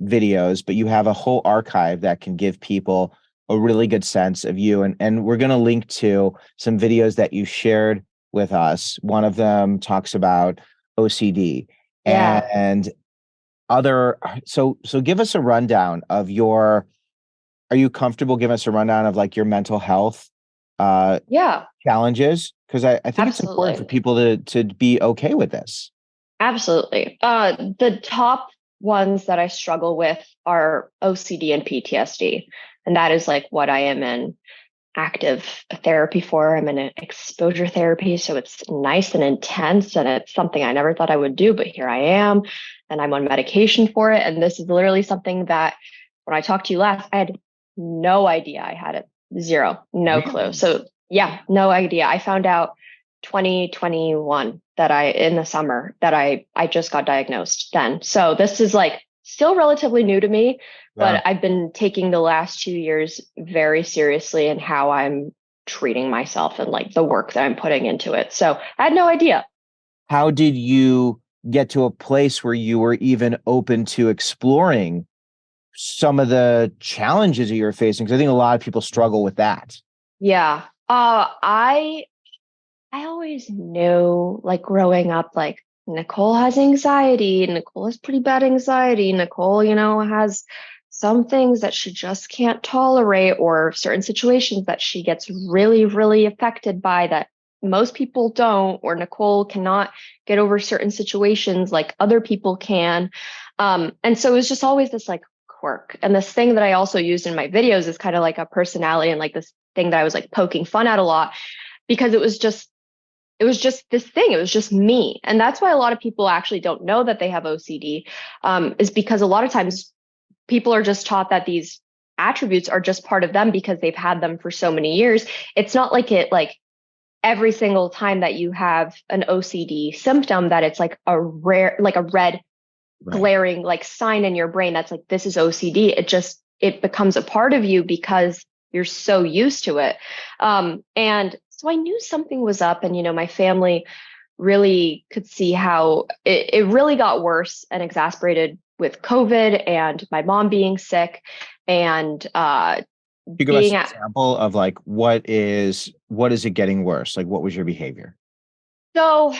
videos, but you have a whole archive that can give people a really good sense of you. And we're going to link to some videos that you shared with us. One of them talks about OCD Yeah. and other. So give us a rundown of your, are you comfortable giving us a rundown of like your mental health uh, Yeah. challenges? Because I think it's important for Absolutely. people to be okay with this. Absolutely. The top ones that I struggle with are OCD and PTSD. And that is like what I am in active therapy for. I'm in an exposure therapy. So it's nice and intense. And it's something I never thought I would do, but here I am. And I'm on medication for it. And this is literally something that when I talked to you last, I had no idea I had it. Zero, no clue. Really? So yeah, no idea. I found out 2021 that in the summer that I just got diagnosed then. So this is like still relatively new to me, Yeah. but I've been taking the last 2 years very seriously in how I'm treating myself and like the work that I'm putting into it. So I had no idea. how did you get to a place where you were even open to exploring some of the challenges that you're facing? Because I think a lot of people struggle with that. Yeah. I always knew, like growing up, like Nicole has anxiety. Nicole has pretty bad anxiety. Nicole, has some things that she just can't tolerate, or certain situations that she gets really, really affected by that most people don't, or Nicole cannot get over certain situations like other people can. And so it was just always this like quirk. And this thing that I also used in my videos is kind of like a personality and like this thing that I was like poking fun at a lot, because it was just this thing. It was just me. And that's why a lot of people actually don't know that they have OCD, is because a lot of times people are just taught that these attributes are just part of them because they've had them for so many years. It's not like every single time that you have an OCD symptom that it's like a rare, like a red Right. glaring like sign in your brain that's like, this is OCD. It becomes a part of you because you're so used to it. And so I knew something was up, and my family really could see how it really got worse and exacerbated with COVID and my mom being sick, and You give us being an at example of like what is it getting worse? Like what was your behavior? so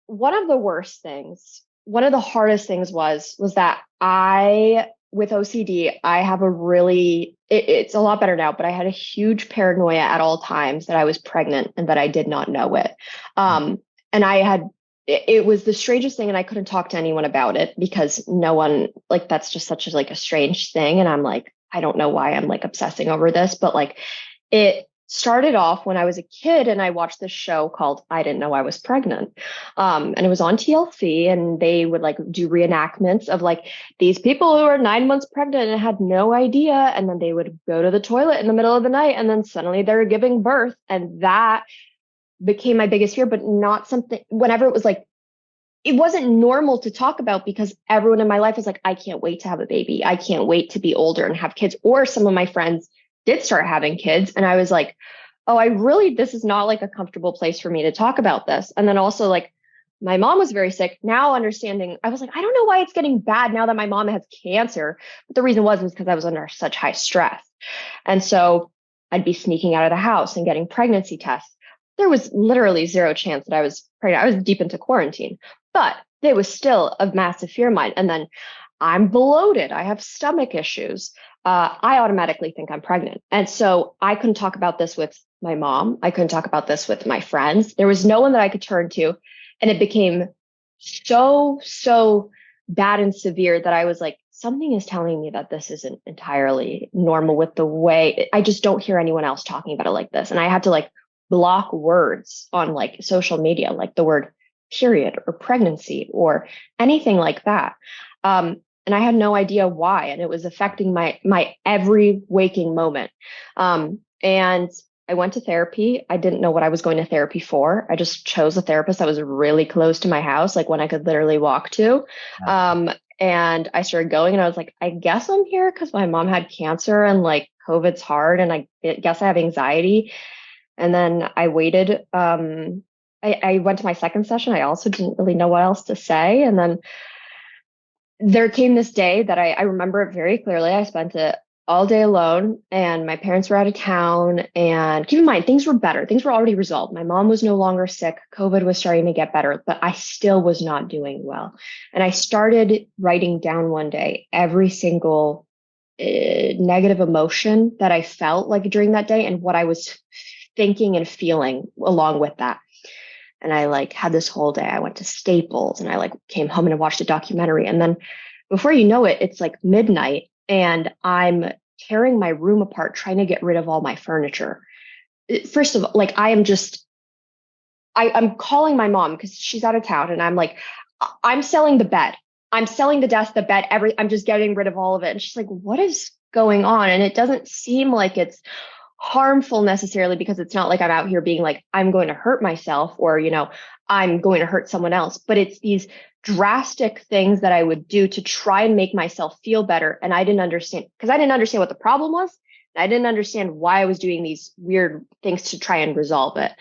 one of the worst things, one of the hardest things was that I, with OCD, I have a really, it's a lot better now, but I had a huge paranoia at all times that I was pregnant and that I did not know it. And it was the strangest thing, and I couldn't talk to anyone about it because no one, like, that's just such a, like a strange thing. And I'm like, I don't know why I'm like obsessing over this, but like it started off when I was a kid and I watched this show called I Didn't Know I Was Pregnant. And it was on TLC, and they would like do reenactments of like these people who are 9 months pregnant and had no idea. And then they would go to the toilet in the middle of the night, and then suddenly they're giving birth. And that became my biggest fear, but not something, whenever it was like, it wasn't normal to talk about because everyone in my life was like, I can't wait to have a baby. I can't wait to be older and have kids. Or some of my friends did start having kids. And I was like, oh, this is not like a comfortable place for me to talk about this. And then also, like, my mom was very sick. Now understanding, I was like, I don't know why it's getting bad now that my mom has cancer. But the reason was because I was under such high stress. And so I'd be sneaking out of the house and getting pregnancy tests. There was literally zero chance that I was pregnant. I was deep into quarantine, but there was still a massive fear of mine. And then I'm bloated. I have stomach issues. I automatically think I'm pregnant. And so I couldn't talk about this with my mom. I couldn't talk about this with my friends. There was no one that I could turn to. And it became so bad and severe that I was like, something is telling me that this isn't entirely normal with the way I just don't hear anyone else talking about it like this. And I had to like block words on like social media, like the word period or pregnancy or anything like that. And I had no idea why, and it was affecting my every waking moment. And I went to therapy. I didn't know what I was going to therapy for. I just chose a therapist that was really close to my house, like one I could literally walk to. And I started going, and I was like, I guess I'm here because my mom had cancer and like COVID's hard, and I guess I have anxiety. And then I waited. I went to my second session. I also didn't really know what else to say. And then there came this day that I remember it very clearly. I spent it all day alone, and my parents were out of town. And keep in mind, things were better. Things were already resolved. My mom was no longer sick. COVID was starting to get better, but I still was not doing well. And I started writing down one day every single negative emotion that I felt like during that day and what I was thinking and feeling along with that. And I like had this whole day. I went to Staples, and I like came home and watched a documentary. And then before you know it, it's like midnight, and I'm tearing my room apart, trying to get rid of all my furniture. First of all, like I'm calling my mom because she's out of town, and I'm like, I'm selling the bed. I'm selling the desk, the bed, I'm just getting rid of all of it. And she's like, what is going on? And it doesn't seem like it's harmful necessarily, because it's not like I'm out here being like, I'm going to hurt myself or, I'm going to hurt someone else. But it's these drastic things that I would do to try and make myself feel better. And I didn't understand, because I didn't understand what the problem was. I didn't understand why I was doing these weird things to try and resolve it.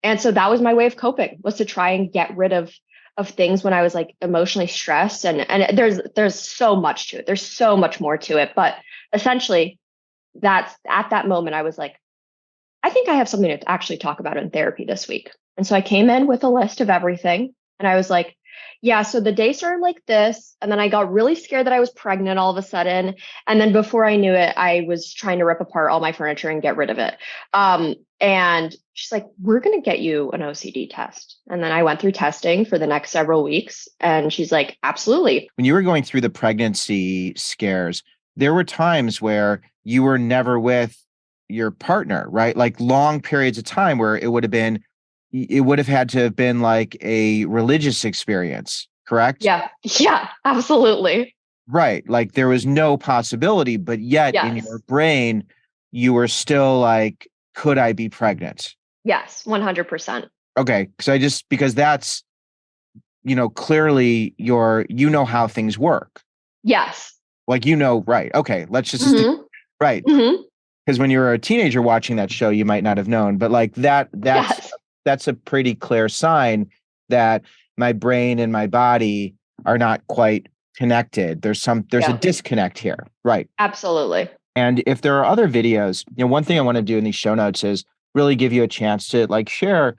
And so that was my way of coping, was to try and get rid of things when I was like emotionally stressed. And there's so much to it. There's so much more to it. But essentially, that's at that moment I was like, I think I have something to actually talk about in therapy this week. And so I came in with a list of everything. And I was like, yeah, so the day started like this. And then I got really scared that I was pregnant all of a sudden. And then before I knew it, I was trying to rip apart all my furniture and get rid of it. And she's like, we're going to get you an OCD test. And then I went through testing for the next several weeks. And she's like, absolutely. When you were going through the pregnancy scares, there were times where you were never with your partner, right? Like long periods of time where it would have had to have been like a religious experience, correct? Yeah. Yeah, absolutely. Right. Like there was no possibility, but yet in your Yes. brain, you were still like, could I be pregnant? Yes. 100%. Okay. Because that's, clearly you know how things work. Yes. Like, right. Okay. Let's just stick, Hmm. right. Hmm. Because when you were a teenager watching that show, you might not have known, but like Yes. that's a pretty clear sign that my brain and my body are not quite connected. There's a Yeah. disconnect here. Right. Absolutely. And if there are other videos, one thing I want to do in these show notes is really give you a chance to like share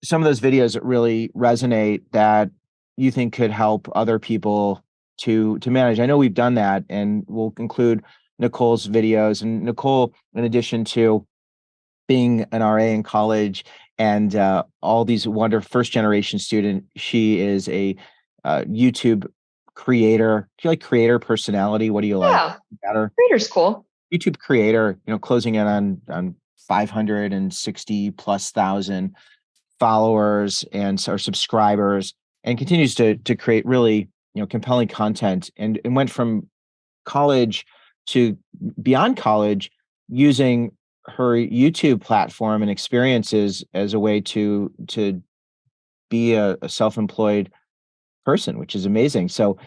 some of those videos that really resonate that you think could help other people to manage. I know we've done that, and we'll include Nicole's videos. And Nicole, in addition to being an RA in college and all these wonderful first generation student, she is a YouTube creator. Do you like creator personality? What do you like Yeah. better? Reader's cool. YouTube creator, closing in on 560 plus thousand followers and or subscribers, and continues to create really compelling content, and went from college to beyond college, using her YouTube platform and experiences as a way to be a self-employed person, which is amazing. So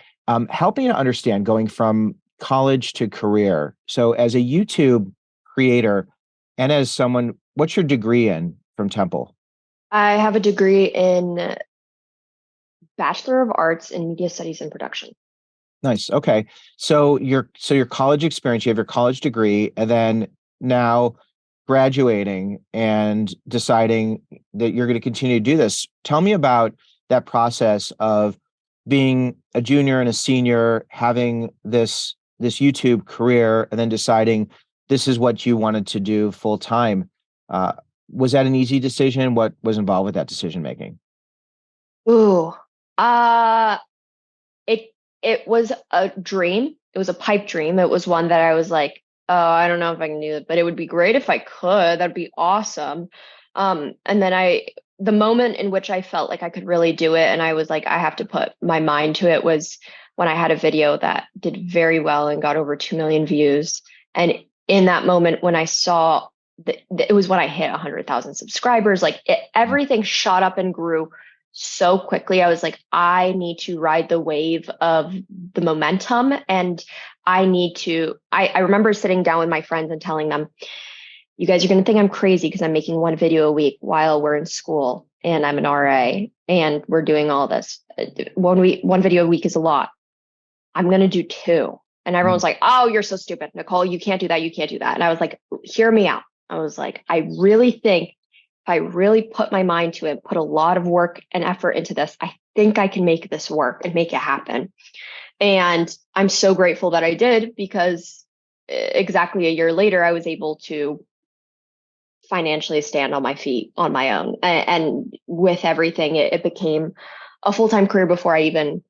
help me to understand going from college to career. So as a YouTube creator and as someone, what's your degree in from Temple? I have a degree in Bachelor of Arts in Media Studies and Production. Nice. Okay. So your college experience, you have your college degree, and then now graduating and deciding that you're going to continue to do this. Tell me about that process of being a junior and a senior, having this YouTube career, and then deciding this is what you wanted to do full time. Uh, was that an easy decision? What was involved with that decision making? Ooh. Uh it it was a dream. It was a pipe dream. It was one that I was like, oh, I don't know if I can do it, but it would be great if I could. That'd be awesome. And then the moment in which I felt like I could really do it and I was like, I have to put my mind to it, was when I had a video that did very well and got over 2 million views. And in that moment, when I saw that, it was when I hit 100,000 subscribers, like everything shot up and grew so quickly. I was like, I need to ride the wave of the momentum. And I remember sitting down with my friends and telling them, you guys are going to think I'm crazy because I'm making one video a week while we're in school and I'm an RA and we're doing all this. One video a week is a lot. I'm going to do two. And everyone's like, oh, you're so stupid, Nicole. You can't do that. You can't do that. And I was like, hear me out. I was like, I really think if I really put my mind to it, put a lot of work and effort into this, I think I can make this work and make it happen. And I'm so grateful that I did, because exactly a year later, I was able to financially stand on my feet on my own. And with everything, it became a full-time career before I even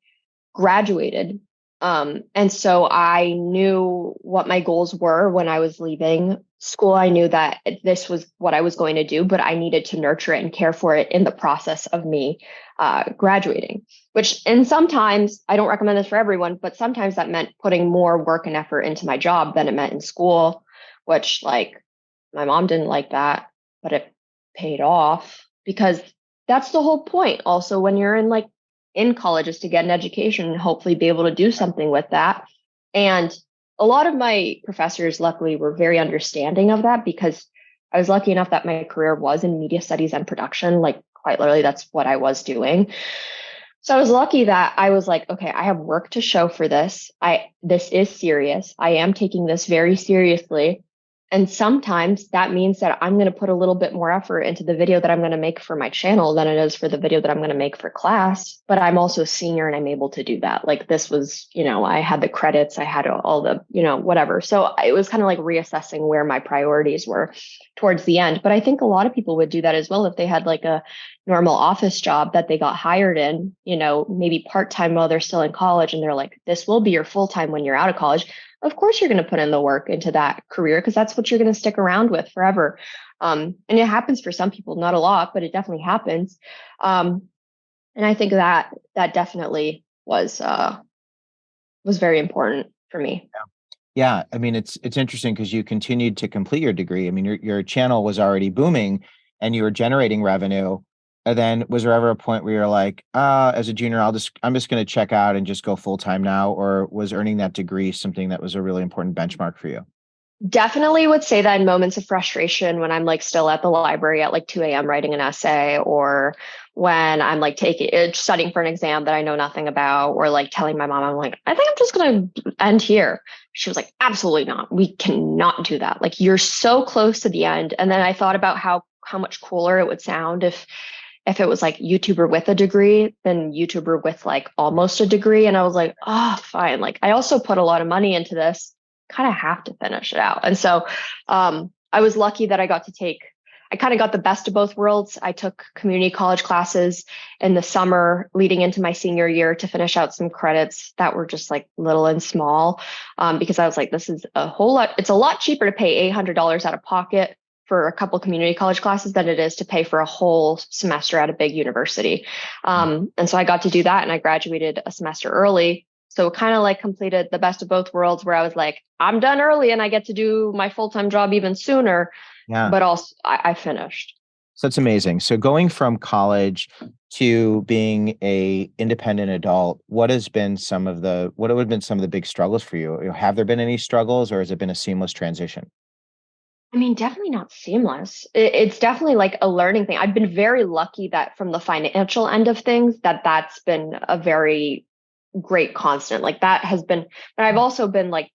graduated. And so I knew what my goals were when I was leaving school. I knew that this was what I was going to do, but I needed to nurture it and care for it in the process of me graduating, and sometimes I don't recommend this for everyone, but sometimes that meant putting more work and effort into my job than it meant in school, which like my mom didn't like that, but it paid off, because that's the whole point. Also, when you're in college, is to get an education and hopefully be able to do something with that. And a lot of my professors, luckily, were very understanding of that, because I was lucky enough that my career was in media studies and production. Like quite literally, that's what I was doing. So I was lucky that I was like, okay, I have work to show for this. This is serious. I am taking this very seriously. And sometimes that means that I'm going to put a little bit more effort into the video that I'm going to make for my channel than it is for the video that I'm going to make for class. But I'm also a senior and I'm able to do that. Like this was, I had the credits, I had all the, whatever. So it was kind of like reassessing where my priorities were towards the end. But I think a lot of people would do that as well if they had like a normal office job that they got hired in, maybe part-time while they're still in college. And they're like, this will be your full-time when you're out of college. Of course, you're going to put in the work into that career because that's what you're going to stick around with forever. And it happens for some people, not a lot, but it definitely happens. And I think that definitely was very important for me. Yeah. I mean, it's interesting because you continued to complete your degree. I mean, your channel was already booming and you were generating revenue. And then was there ever a point where you're like, as a junior, I'm just going to check out and just go full time now? Or was earning that degree something that was a really important benchmark for you? Definitely would say that in moments of frustration when I'm like still at the library at like 2 a.m. writing an essay, or when I'm like studying for an exam that I know nothing about, or like telling my mom, I'm like, I think I'm just going to end here. She was like, absolutely not. We cannot do that. Like you're so close to the end. And then I thought about how much cooler it would sound if it was like YouTuber with a degree than YouTuber with like almost a degree. And I was like, oh, fine. Like I also put a lot of money into this, kind of have to finish it out. And so I was lucky that I kind of got the best of both worlds. I took community college classes in the summer leading into my senior year to finish out some credits that were just like little and small, because I was like, this is it's a lot cheaper to pay $800 out of pocket for a couple community college classes than it is to pay for a whole semester at a big university. And so I got to do that and I graduated a semester early. So kind of like completed the best of both worlds where I was like, I'm done early and I get to do my full-time job even sooner. Yeah. But also I finished. So that's amazing. So going from college to being a independent adult, what have been some of the big struggles for you? Have there been any struggles or has it been a seamless transition? I mean, definitely not seamless. It's definitely like a learning thing. I've been very lucky that from the financial end of things, that's been a very great constant. Like that has been, but I've also been like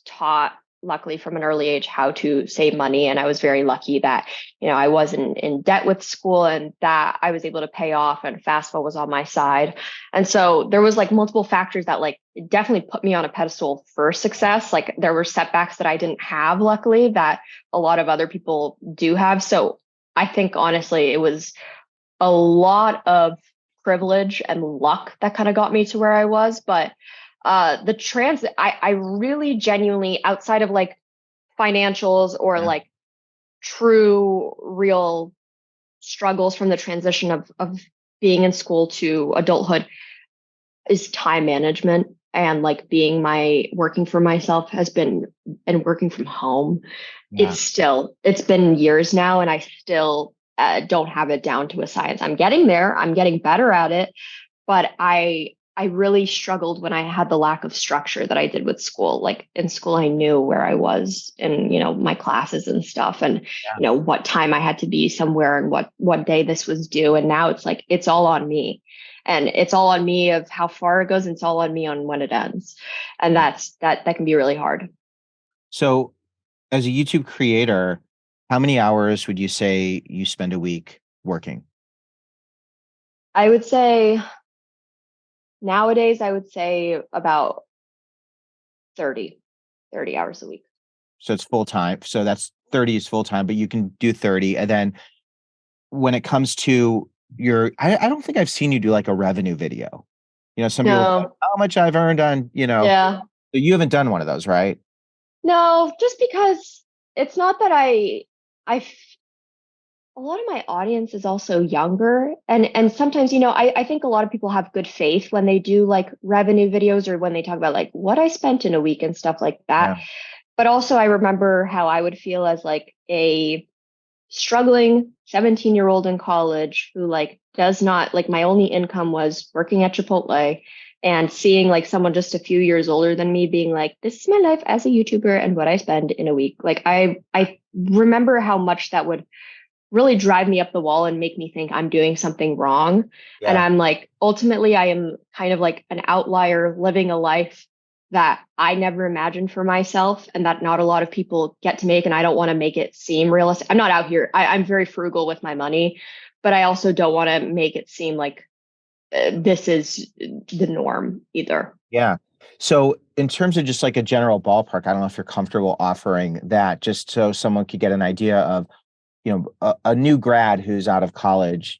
taught, luckily from an early age, how to save money. And I was very lucky that, I wasn't in debt with school and that I was able to pay off and FAFSA was on my side. And so there was like multiple factors that like definitely put me on a pedestal for success. Like there were setbacks that I didn't have, luckily, that a lot of other people do have. So I think honestly, it was a lot of privilege and luck that kind of got me to where I was. But the transit, I really genuinely, outside of like financials or like true real struggles from the transition of being in school to adulthood, is time management. And like working for myself has been, and working from home. Yeah. It's been years now and I still don't have it down to a science. I'm getting there. I'm getting better at it. But I really struggled when I had the lack of structure that I did with school. Like in school, I knew where I was in, my classes and stuff and, what time I had to be somewhere and what day this was due. And now it's like, it's all on me. And it's all on me of how far it goes. And it's all on me on when it ends. And that can be really hard. So as a YouTube creator, how many hours would you say you spend a week working? I would say nowadays, about 30 hours a week. So it's full time. So that's 30 is full time, but you can do 30. And then when it comes to I don't think I've seen you do like a revenue video. Some people say, No. how much I've earned on, Yeah. you haven't done one of those, right? No, just because it's not that a lot of my audience is also younger and sometimes, I think a lot of people have good faith when they do like revenue videos or when they talk about like what I spent in a week and stuff like that. Yeah. But also I remember how I would feel as like a struggling 17-year-old in college who like does not like, my only income was working at Chipotle and seeing like someone just a few years older than me being like, this is my life as a YouTuber and what I spend in a week. Like I remember how much that would really drive me up the wall and make me think I'm doing something wrong. And Yeah. I'm like, ultimately, I am kind of like an outlier living a life that I never imagined for myself and that not a lot of people get to make. And I don't want to make it seem realistic. I'm not out here. I'm very frugal with my money, but I also don't want to make it seem like this is the norm either. Yeah. So in terms of just like a general ballpark, I don't know if you're comfortable offering that just so someone could get an idea of, a new grad who's out of college,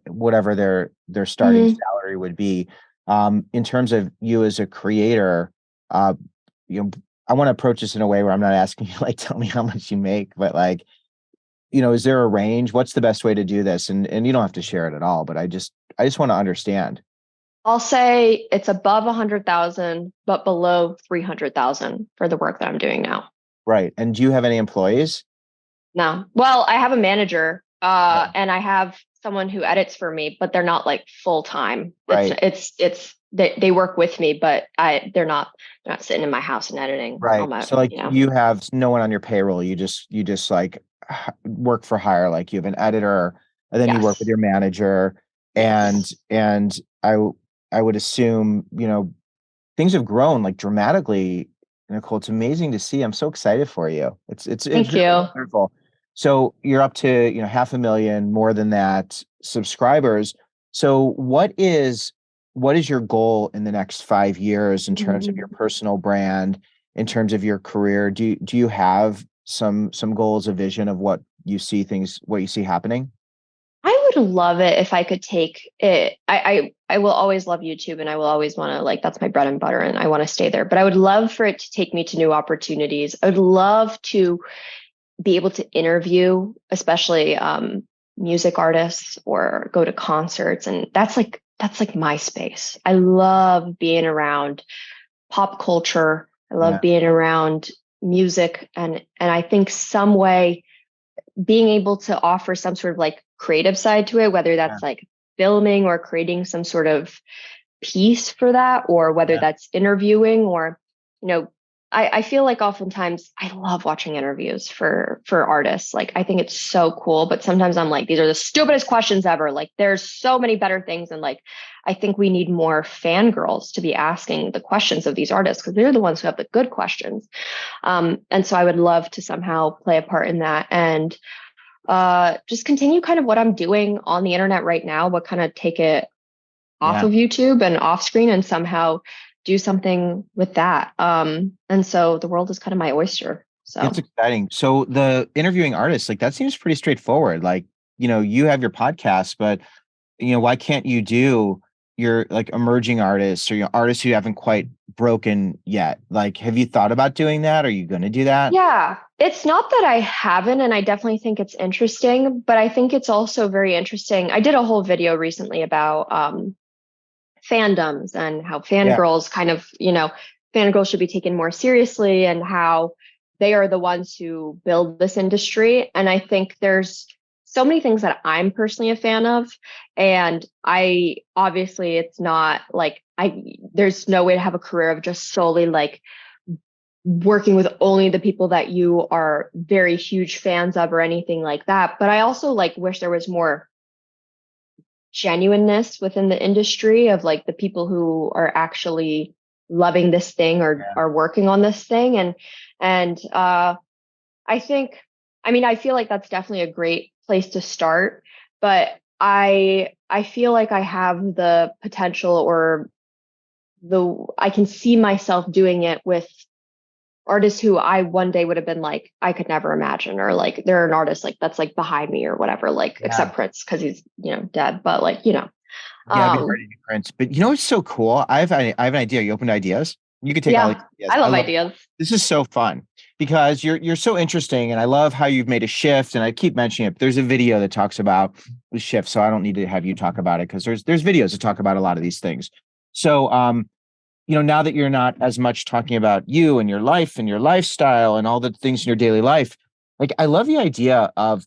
whatever their starting Mhm. salary would be. In terms of you as a creator, uh, you know, I want to approach this in a way where I'm not asking you like tell me how much you make, but like, is there a range? What's the best way to do this? And you don't have to share it at all, but I just want to understand. I'll say it's above 100,000, but below 300,000 for the work that I'm doing now. Right. And do you have any employees? No. Well, I have a manager, Yeah. and I have someone who edits for me, but they're not like full time. Right. It's they work with me, but they're not sitting in my house and editing all Right. my, So like you have no one on your payroll. You just like work for hire. Like you have an editor, and then you work with Yes. your manager, and Yes. and I would assume, things have grown like dramatically, Nicole. It's amazing to see. I'm so excited for you. It's Thank really you. wonderful. So you're up to, 500,000, more than that, subscribers. So what is your goal in the next 5 years in terms of your Mhm. personal brand, in terms of your career? Do you have some goals, a vision of what you see happening? I would love it if I could take it. I will always love YouTube and I will always want to like that's my bread and butter and I want to stay there. But I would love for it to take me to new opportunities. I would love to be able to interview, especially music artists or go to concerts. And that's like my space. I love being around pop culture. I love Yeah, being around music and I think some way being able to offer some sort of like creative side to it, whether yeah, that's like filming or creating some sort of piece for that, or whether yeah, that's interviewing or, you know, I feel like oftentimes I love watching interviews for artists. Like I think it's so cool, but sometimes I'm like, these are the stupidest questions ever. Like there's so many better things. And like I think we need more fangirls to be asking the questions of these artists because they're the ones who have the good questions. And so I would love to somehow play a part in that. And just continue kind of what I'm doing on the internet right now, but kind of take it off yeah. of YouTube and off screen and somehow do something with that. And so the world is kind of my oyster. It's So exciting. So the interviewing artists, like that seems pretty straightforward. Like, you have your podcast, but why can't you do your like emerging artists, or your artists who haven't quite broken yet? Like, have you thought about doing that? Are you going to do that? yeah, it's not that I haven't, and I definitely think it's interesting, but I think it's also very interesting. I did a whole video recently about fandoms and how Yeah, fangirls kind of, fangirls should be taken more seriously and how they are the ones who build this industry. And I think there's so many things that I'm personally a fan of. And I obviously it's not like there's no way to have a career of just solely like working with only the people that you are very huge fans of or anything like that. But I also like wish there was more genuineness within the industry of like the people who are actually loving this thing or yeah, are working on this thing and I think I mean I feel like that's definitely a great place to start, but I feel like I have the potential or the I can see myself doing it with artists who I one day would have been like, I could never imagine, or like they're an artist like that's like behind me or whatever, like yeah. except Prince because he's, dead. But like, Yeah, I've been um, ready to print. But what's so cool? I have an idea. You open to ideas? You could take all these yeah, ideas. I I love love ideas. this is so fun because you're so interesting, and I love how you've made a shift. And I keep mentioning it. But there's a video that talks about the shift, so I don't need to have you talk about it because there's videos that talk about a lot of these things. So now that you're not as much talking about you and your life and your lifestyle and all the things in your daily life, like I love the idea of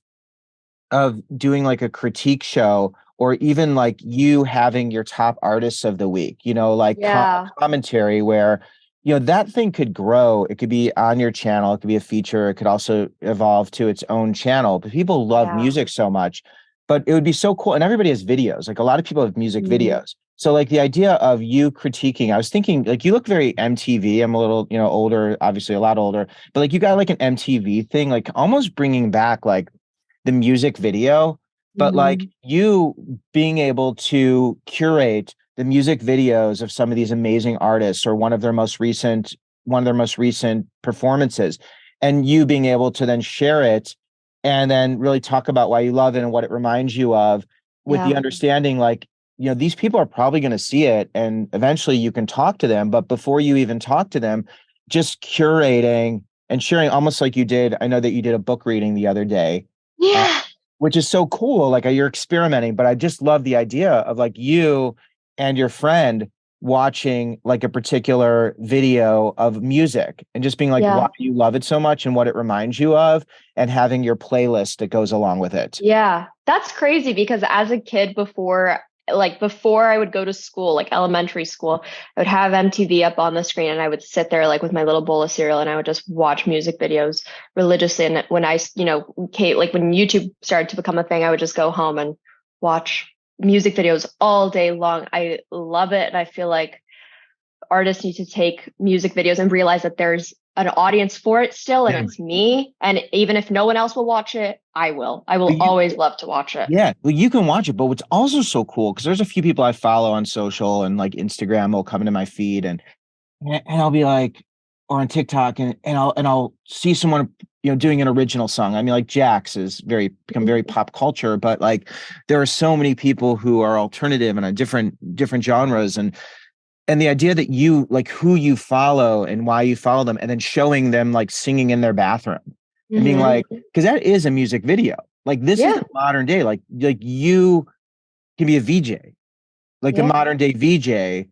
doing like a critique show or even like you having your top artists of the week, like Yeah. commentary where, that thing could grow. It could be on your channel. It could be a feature. It could also evolve to its own channel. But people love Yeah. music so much, but it would be so cool. And everybody has videos. Like a lot of people have music Mhm. videos. So like the idea of you critiquing, I was thinking like you look very MTV. I'm a little, older, obviously a lot older, but like you got like an MTV thing, like almost bringing back like the music video, but like Mhm. you being able to curate the music videos of some of these amazing artists or one of their most recent performances, and you being able to then share it and then really talk about why you love it and what it reminds you of, with the Yeah. understanding like, these people are probably going to see it and eventually you can talk to them, but before you even talk to them, just curating and sharing, almost like you did. I know that you did a book reading the other day, uh, Yeah. which is so cool. Like you're experimenting, but I just love the idea of like you and your friend watching like a particular video of music and just being like, why Yeah. you love it so much and what it reminds you of, and having your playlist that goes along with it. Yeah, that's crazy because as a kid before I would go to school, like elementary school, I would have MTV up on the screen and I would sit there like with my little bowl of cereal and I would just watch music videos religiously. And when Kate, like when YouTube started to become a thing, I would just go home and watch music videos all day long. I love it. And I feel like artists need to take music videos and realize that there's an audience for it still, and Yeah. it's me. And even if no one else will watch it, I will. I will But you, always love to watch it. yeah, well, you can watch it, but what's also so cool, because there's a few people I follow on social and like Instagram will come into my feed, and I'll be like, or on TikTok, and I'll see someone, doing an original song. I mean, like Jax is become very pop culture, but like there are so many people who are alternative and on different genres, and the idea that you like who you follow and why you follow them, and then showing them like singing in their bathroom and being Mm-hmm. like, because that is a music video. Like this is Yeah. the modern day. Like you can be a VJ, like the Yeah. modern day VJ,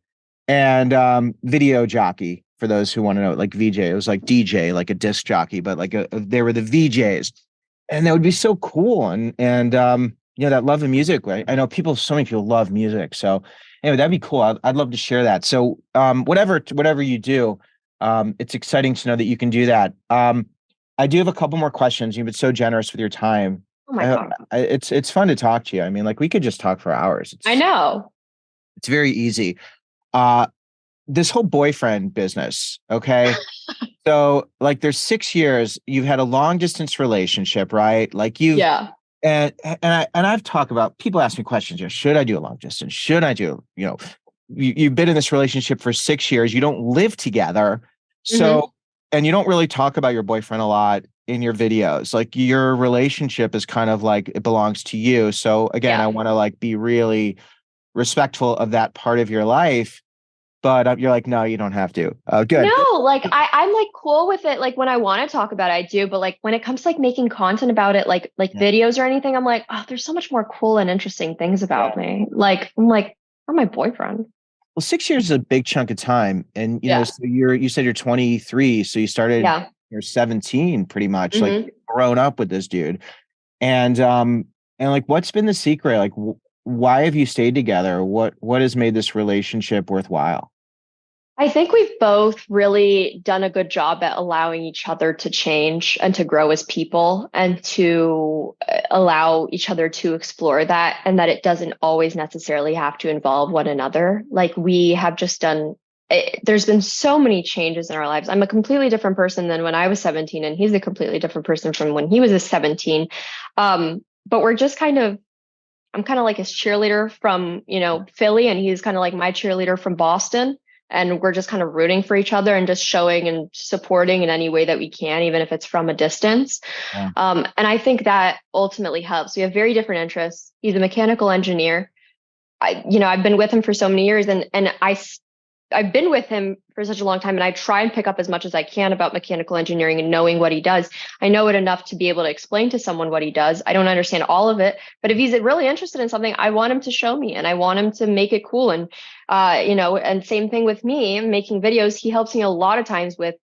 and video jockey, for those who want to know. Like VJ, it was like DJ, like a disc jockey, but like they were the VJs, and that would be so cool. And that love of music, right? I know so many people love music. So anyway, that'd be cool. I'd love to share that. So whatever you do, it's exciting to know that you can do that. I do have a couple more questions. You've been so generous with your time. Oh my God. It's fun to talk to you. I mean, like we could just talk for hours. I know. It's very easy. Uh, this whole boyfriend business, okay? So, like, there's 6 years, you've had a long distance relationship, right? Like Yeah. I've talked about, people ask me questions, should I do a long distance? Should I do, you've been in this relationship for 6 years, you don't live together. Mm-hmm. So, and you don't really talk about your boyfriend a lot in your videos. Like your relationship is kind of like it belongs to you. So again, I Yeah. want to like be really respectful of that part of your life, but you're like, no, you don't have to. Good. No, like I'm like cool with it. Like when I want to talk about it, I do. But like when it comes to like making content about it, like Yeah. videos or anything, I'm like, oh, there's so much more cool and interesting things about Yeah. me. Like I'm like, I'm my boyfriend. Well, 6 years is a big chunk of time, and Yeah. so you said you're 23, so you started, Yeah. you're 17, pretty much, like Mm-hmm. grown up with this dude, and like, what's been the secret? Like, why have you stayed together? What has made this relationship worthwhile? I think we've both really done a good job at allowing each other to change and to grow as people and to allow each other to explore that, and that it doesn't always necessarily have to involve one another. Like we have just done there's been so many changes in our lives. I'm a completely different person than when I was 17 and he's a completely different person from when he was a 17. But we're just kind of I'm kind of like his cheerleader from, Philly, and he's kind of like my cheerleader from Boston. And we're just kind of rooting for each other and just showing and supporting in any way that we can, even if it's from a distance. Yeah. And I think that ultimately helps. We have very different interests. He's a mechanical engineer. I've been with him for so many years, and I've been with him for such a long time, and I try and pick up as much as I can about mechanical engineering and knowing what he does. I know it enough to be able to explain to someone what he does. I don't understand all of it, but if he's really interested in something, I want him to show me, and I want him to make it cool. And and same thing with me making videos. He helps me a lot of times with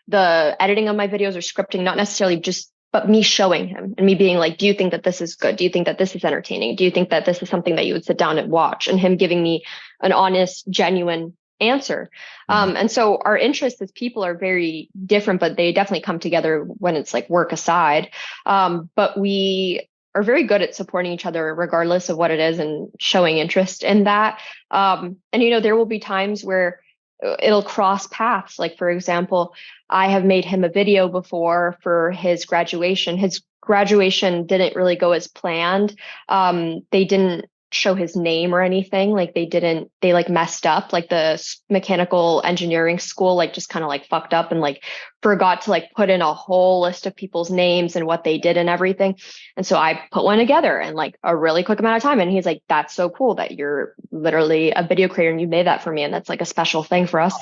the editing of my videos or scripting, not necessarily just but me showing him and me being like, do you think that this is good? Do you think that this is entertaining? Do you think that this is something that you would sit down and watch? And him giving me an honest, genuine answer. Yeah. And so our interests as people are very different, but they definitely come together when it's like work aside. But we are very good at supporting each other regardless of what it is and showing interest in that. And, you know, there will be times where it'll cross paths. Like, for example, I have made him a video before for his graduation. His graduation didn't really go as planned. They didn't show his name or anything. Like they like messed up. Like the mechanical engineering school, like just kind of like fucked up and like forgot to like put in a whole list of people's names and what they did and everything. And so I put one together in like a really quick amount of time. And he's like, that's so cool that you're literally a video creator and you made that for me. And that's like a special thing for us.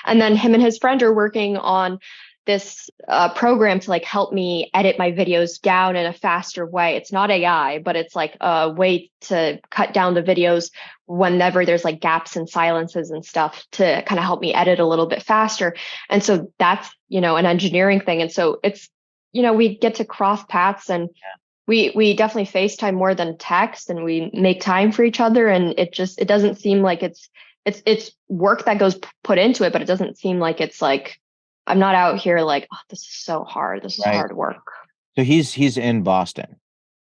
And then him and his friend are working on this program to like help me edit my videos down in a faster way. It's not AI, but it's like a way to cut down the videos whenever there's like gaps and silences and stuff to kind of help me edit a little bit faster. And so that's, you know, an engineering thing. And so it's, you know, we get to cross paths and we definitely FaceTime more than text and we make time for each other. And it doesn't seem like it's work that goes put into it, but it doesn't seem like it's like, I'm not out here like, oh, this is so hard. This is hard work. So he's in Boston.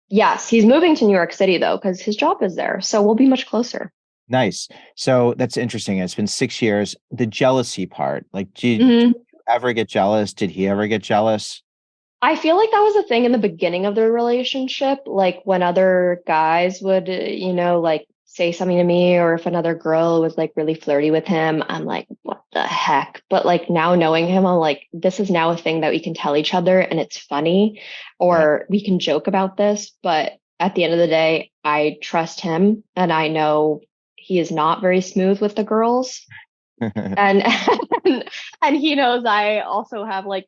Yes, he's moving to New York City though, because his job is there. So we'll be much closer. Nice. So that's interesting. It's been 6 years. The jealousy part, like, did you ever get jealous? Did he ever get jealous? I feel like that was a thing in the beginning of the relationship. Like when other guys would, you know, like say something to me, or if another girl was like really flirty with him, I'm like, what the heck? But like now knowing him, I'm like, this is now a thing that we can tell each other and it's funny, or we can joke about this. But at the end of the day, I trust him and I know he is not very smooth with the girls. and, and he knows I also have like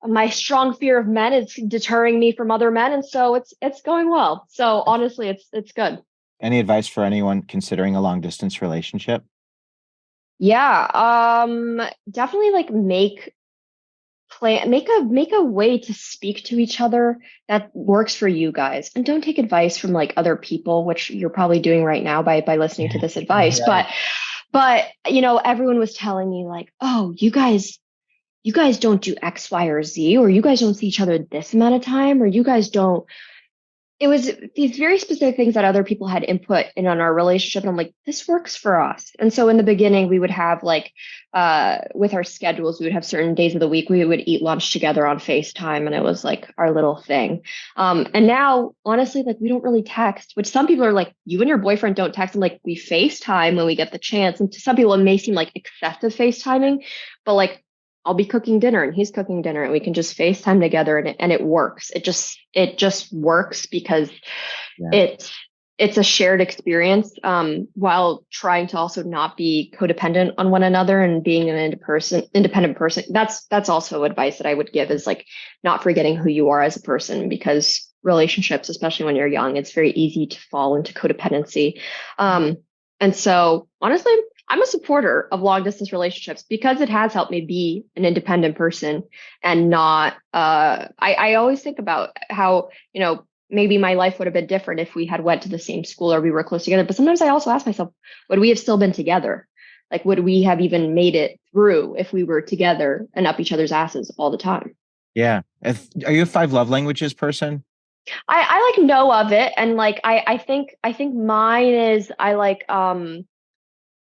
my strong fear of men is deterring me from other men. And so it's going well. So honestly, it's good. Any advice for anyone considering a long distance relationship? Yeah, definitely like make a way to speak to each other that works for you guys, and don't take advice from like other people, which you're probably doing right now by listening to this advice. But you know, everyone was telling me like, oh, you guys don't do X, Y, or Z, or you guys don't see each other this amount of time, or you guys don't. It was these very specific things that other people had input in on our relationship. And I'm like, this works for us. And so in the beginning, we would have like, with our schedules, we would have certain days of the week, we would eat lunch together on FaceTime. And it was like our little thing. And now, honestly, like we don't really text, which some people are like, you and your boyfriend don't text. I'm like, we FaceTime when we get the chance. And to some people, it may seem like excessive FaceTiming, but like, I'll be cooking dinner and he's cooking dinner and we can just FaceTime together and it works. It just works because it's a shared experience, while trying to also not be codependent on one another and being an independent person. That's also advice that I would give, is like not forgetting who you are as a person, because relationships, especially when you're young, it's very easy to fall into codependency. And so honestly, I'm a supporter of long distance relationships because it has helped me be an independent person and not, I always think about how, you know, maybe my life would have been different if we had went to the same school or we were close together. But sometimes I also ask myself, would we have still been together? Like, would we have even made it through if we were together and up each other's asses all the time? Yeah. Are you a 5 love languages person? I like know of it. And like, I think mine is, I like,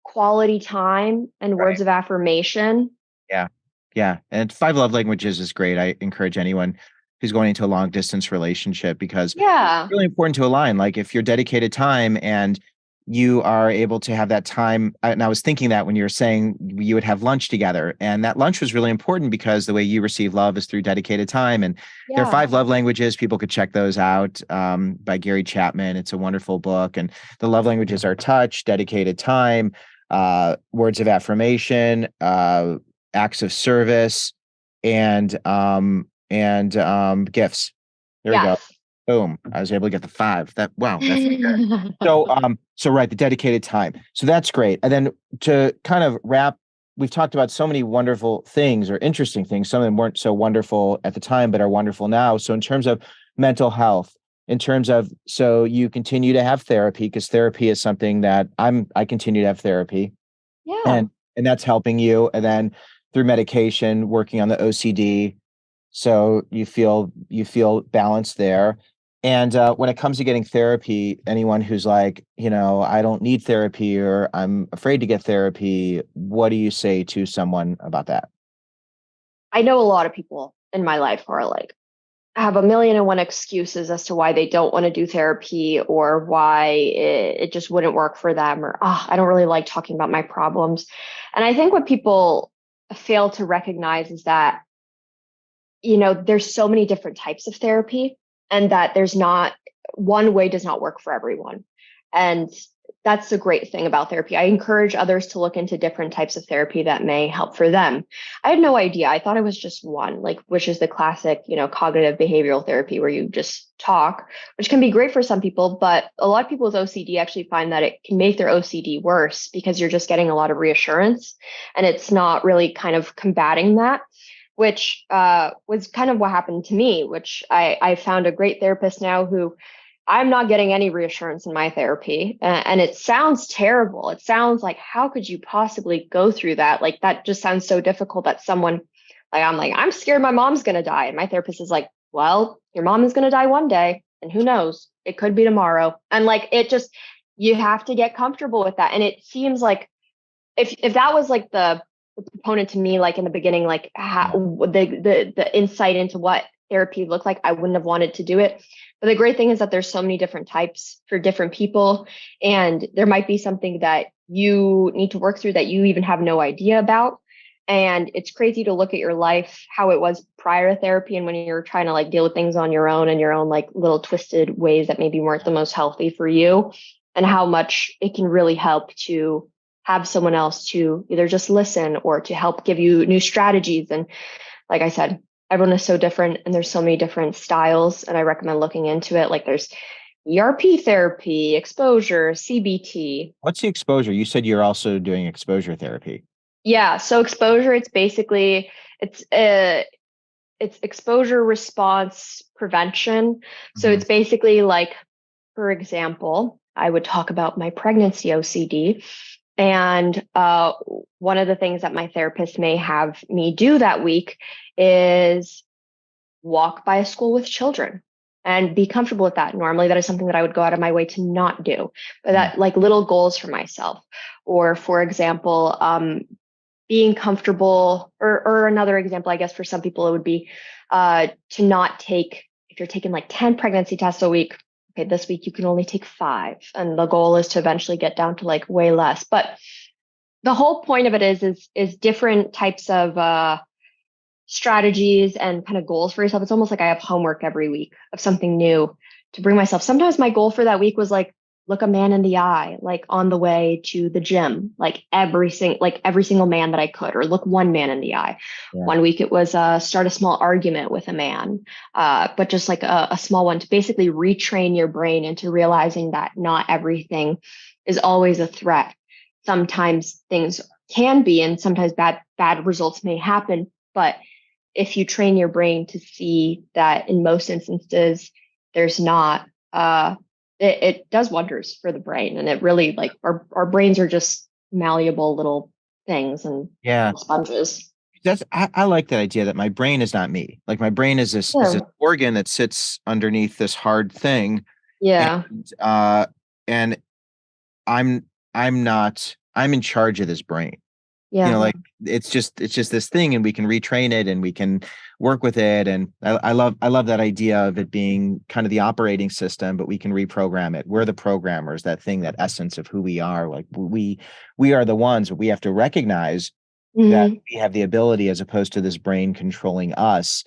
quality time and words of affirmation. Yeah. Yeah. And 5 love languages is great. I encourage anyone who's going into a long distance relationship, because it's really important to align. Like if you're dedicated time and you are able to have that time. And I was thinking that when you were saying you would have lunch together, and that lunch was really important because the way you receive love is through dedicated time. And there are 5 love languages. People could check those out, by Gary Chapman. It's a wonderful book. And the love languages are touch, dedicated time, words of affirmation, acts of service, and gifts. There we go. Boom. I was able to get the 5. Wow, that's good. So right, the dedicated time. So that's great. And then to kind of wrap we've talked about so many wonderful things or interesting things. Some of them weren't so wonderful at the time, but are wonderful now. So in terms of mental health, in terms of, so you continue to have therapy, because therapy is something that I continue to have therapy, Yeah. and that's helping you. And then through medication, working on the OCD, so you feel balanced there. And when it comes to getting therapy, anyone who's like, I don't need therapy or I'm afraid to get therapy, what do you say to someone about that? I know a lot of people in my life who are like, have a million and one excuses as to why they don't want to do therapy or why it just wouldn't work for them or I don't really like talking about my problems. And I think what people fail to recognize is that, there's so many different types of therapy and that there's not one way does not work for everyone. And that's the great thing about therapy. I encourage others to look into different types of therapy that may help for them. I had no idea. I thought it was just one, like which is the classic, cognitive behavioral therapy where you just talk, which can be great for some people, but a lot of people with OCD actually find that it can make their OCD worse because you're just getting a lot of reassurance and it's not really kind of combating that, which was kind of what happened to me, which I found a great therapist now who I'm not getting any reassurance in my therapy. And it sounds terrible. It sounds like, how could you possibly go through that? Like, that just sounds so difficult that someone, I'm scared my mom's going to die. And my therapist is like, well, your mom is going to die one day. And who knows? It could be tomorrow. And you have to get comfortable with that. And it seems like if that was like the proponent to me, like in the beginning, like the insight into what therapy looked like, I wouldn't have wanted to do it. But the great thing is that there's so many different types for different people, and there might be something that you need to work through that you even have no idea about. And it's crazy to look at your life, how it was prior to therapy, and when you're trying to like deal with things on your own and your own like little twisted ways that maybe weren't the most healthy for you, and how much it can really help to have someone else to either just listen or to help give you new strategies. And like I said, everyone is so different and there's so many different styles. And I recommend looking into it. Like there's ERP therapy, exposure, CBT. What's the exposure? You said you're also doing exposure therapy. Yeah. So exposure, it's it's exposure response prevention. So Mhm. it's basically like, for example, I would talk about my pregnancy OCD. And one of the things that my therapist may have me do that week is walk by a school with children and be comfortable with that. Normally, that is something that I would go out of my way to not do, but Mm. that like little goals for myself. Or, for example, being comfortable, or another example, I guess, for some people, it would be to not take, if you're taking like 10 pregnancy tests a week, okay, this week you can only take 5. And the goal is to eventually get down to like way less. But the whole point of it is different types of strategies and kind of goals for yourself. It's almost like I have homework every week of something new to bring myself. Sometimes my goal for that week was like look a man in the eye, like on the way to the gym, like every single man that I could, or look one man in the eye. Yeah. One week it was start a small argument with a man, but just like a small one to basically retrain your brain into realizing that not everything is always a threat. Sometimes things can be, and sometimes bad results may happen, but if you train your brain to see that in most instances there's not, it does wonders for the brain. And it really, like, our brains are just malleable little things and Yeah. little sponges. I like that idea that my brain is not me. Like my brain is this Yeah. organ that sits underneath this hard thing. Yeah. And I'm I'm in charge of this brain. Yeah. Like it's just this thing, and we can retrain it and we can work with it. And I love that idea of it being kind of the operating system, but we can reprogram it. We're the programmers, that thing, that essence of who we are. Like we are the ones, but we have to recognize that Hmm. we have the ability as opposed to this brain controlling us.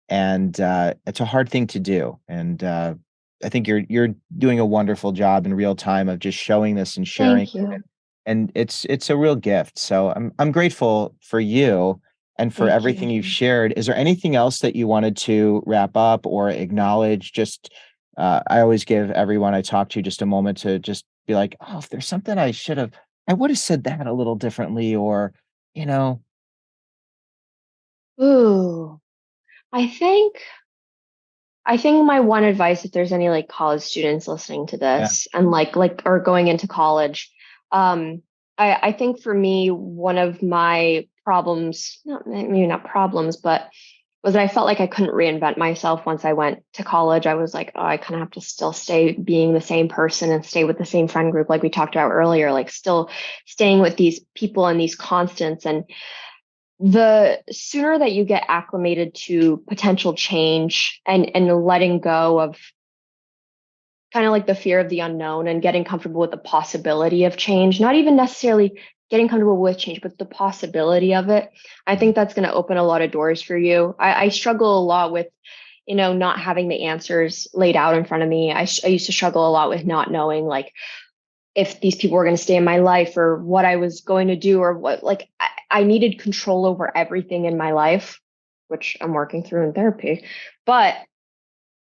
And it's a hard thing to do. And I think you're doing a wonderful job in real time of just showing this and sharing, Thank you. and it's a real gift. So I'm grateful for you and for Thank everything you. you've shared. Is there anything else that you wanted to wrap up or acknowledge? Just I always give everyone I talk to just a moment to just be like, oh, if there's something I would have said that a little differently, or you know, Ooh, I think I think my one advice, if there's any like college students listening to yeah, this and or going into college, um, I think for me, one of my problems, not maybe not problems, but was that I felt like I couldn't reinvent myself once I went to college. I was like, oh, I kind of have to still stay being the same person and stay with the same friend group, like we talked about earlier, like still staying with these people and these constants. And the sooner that you get acclimated to potential change and letting go of kind of like the fear of the unknown and getting comfortable with the possibility of change, not even necessarily getting comfortable with change, but the possibility of it, I yeah, think that's going to open a lot of doors for you. I struggle a lot with, not having the answers laid out in front of me. I used to struggle a lot with not knowing, like, if these people were going to stay in my life or what I was going to do or what, like, I needed control over everything in my life, which I'm working through in therapy. But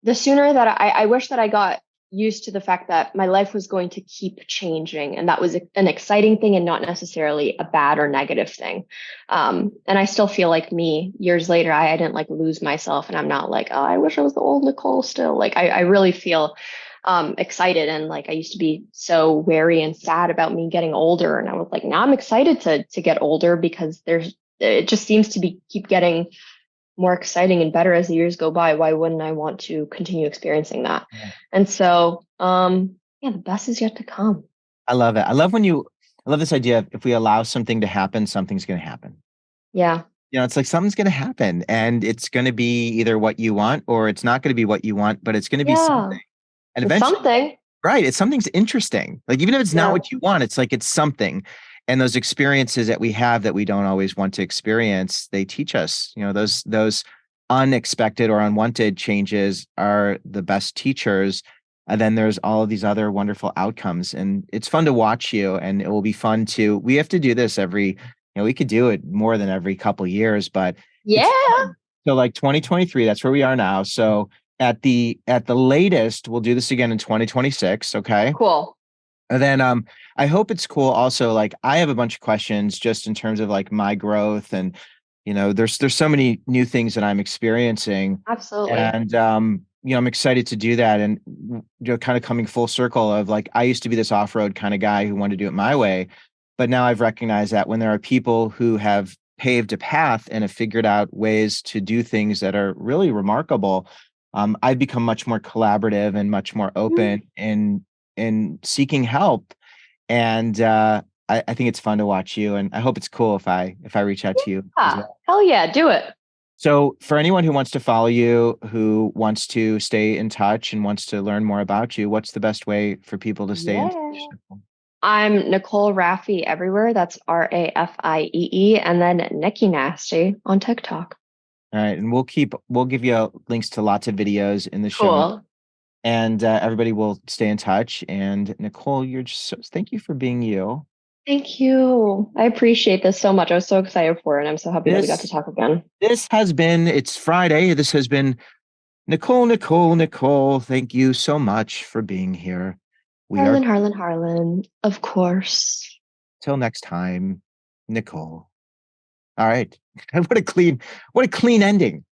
the sooner that I wish that I got used to the fact that my life was going to keep changing and that was an exciting thing and not necessarily a bad or negative thing. And I still feel like me years later, I didn't like lose myself and I'm not like, oh, I wish I was the old Nicole still. Like I really feel excited and like I used to be so wary and sad about me getting older. And I was like, now I'm excited to get older because it just seems to be keep getting more exciting and better as the years go by. Why wouldn't I want to continue experiencing that? yeah. And so, yeah, the best is yet to come. I love it. I love this idea of if we allow something to happen, something's going to happen. Yeah. It's like something's going to happen and it's going to be either what you want or it's not going to be what you want, but it's going to be Yeah. something. And It's eventually, something. right, it's something's interesting. Like even if it's not Yeah. what you want, it's like it's something. And those experiences that we have that we don't always want to experience, they teach us, those unexpected or unwanted changes are the best teachers. And then there's all of these other wonderful outcomes. And it's fun to watch you. And it will be fun to, we have to do this we could do it more than every couple years, but it's Yeah. fun. So like 2023, that's where we are now. So at the latest, we'll do this again in 2026. Okay. Cool. And then I hope it's cool also. Like I have a bunch of questions just in terms of like my growth and there's so many new things that I'm experiencing. Absolutely. And I'm excited to do that. And kind of coming full circle of like I used to be this off-road kind of guy who wanted to do it my way. But now I've recognized that when there are people who have paved a path and have figured out ways to do things that are really remarkable, I've become much more collaborative and much more Mm, open in seeking help. And I think it's fun to watch you, and I hope it's cool if I reach out to you as yeah. well. Hell yeah. Do it. So for anyone who wants to follow you, who wants to stay in touch and wants to learn more about you, what's the best way for people to stay in touch? Yeah. I'm Nicole Rafiee everywhere. That's Rafiee. And then Nikki Nasty on TikTok. All right, and we'll give you links to lots of videos in the show notes, Cool. and everybody will stay in touch. And Nicole, thank you for being you. Thank you. I appreciate this so much. I was so excited for it. And I'm so happy that we got to This talk again. this has been it's Friday. This has been Nicole, Nicole, Nicole. Thank you so much for being here. We are Harlan, Harlan, Harlan. Of course. till next time, Nicole. All right. What a clean ending.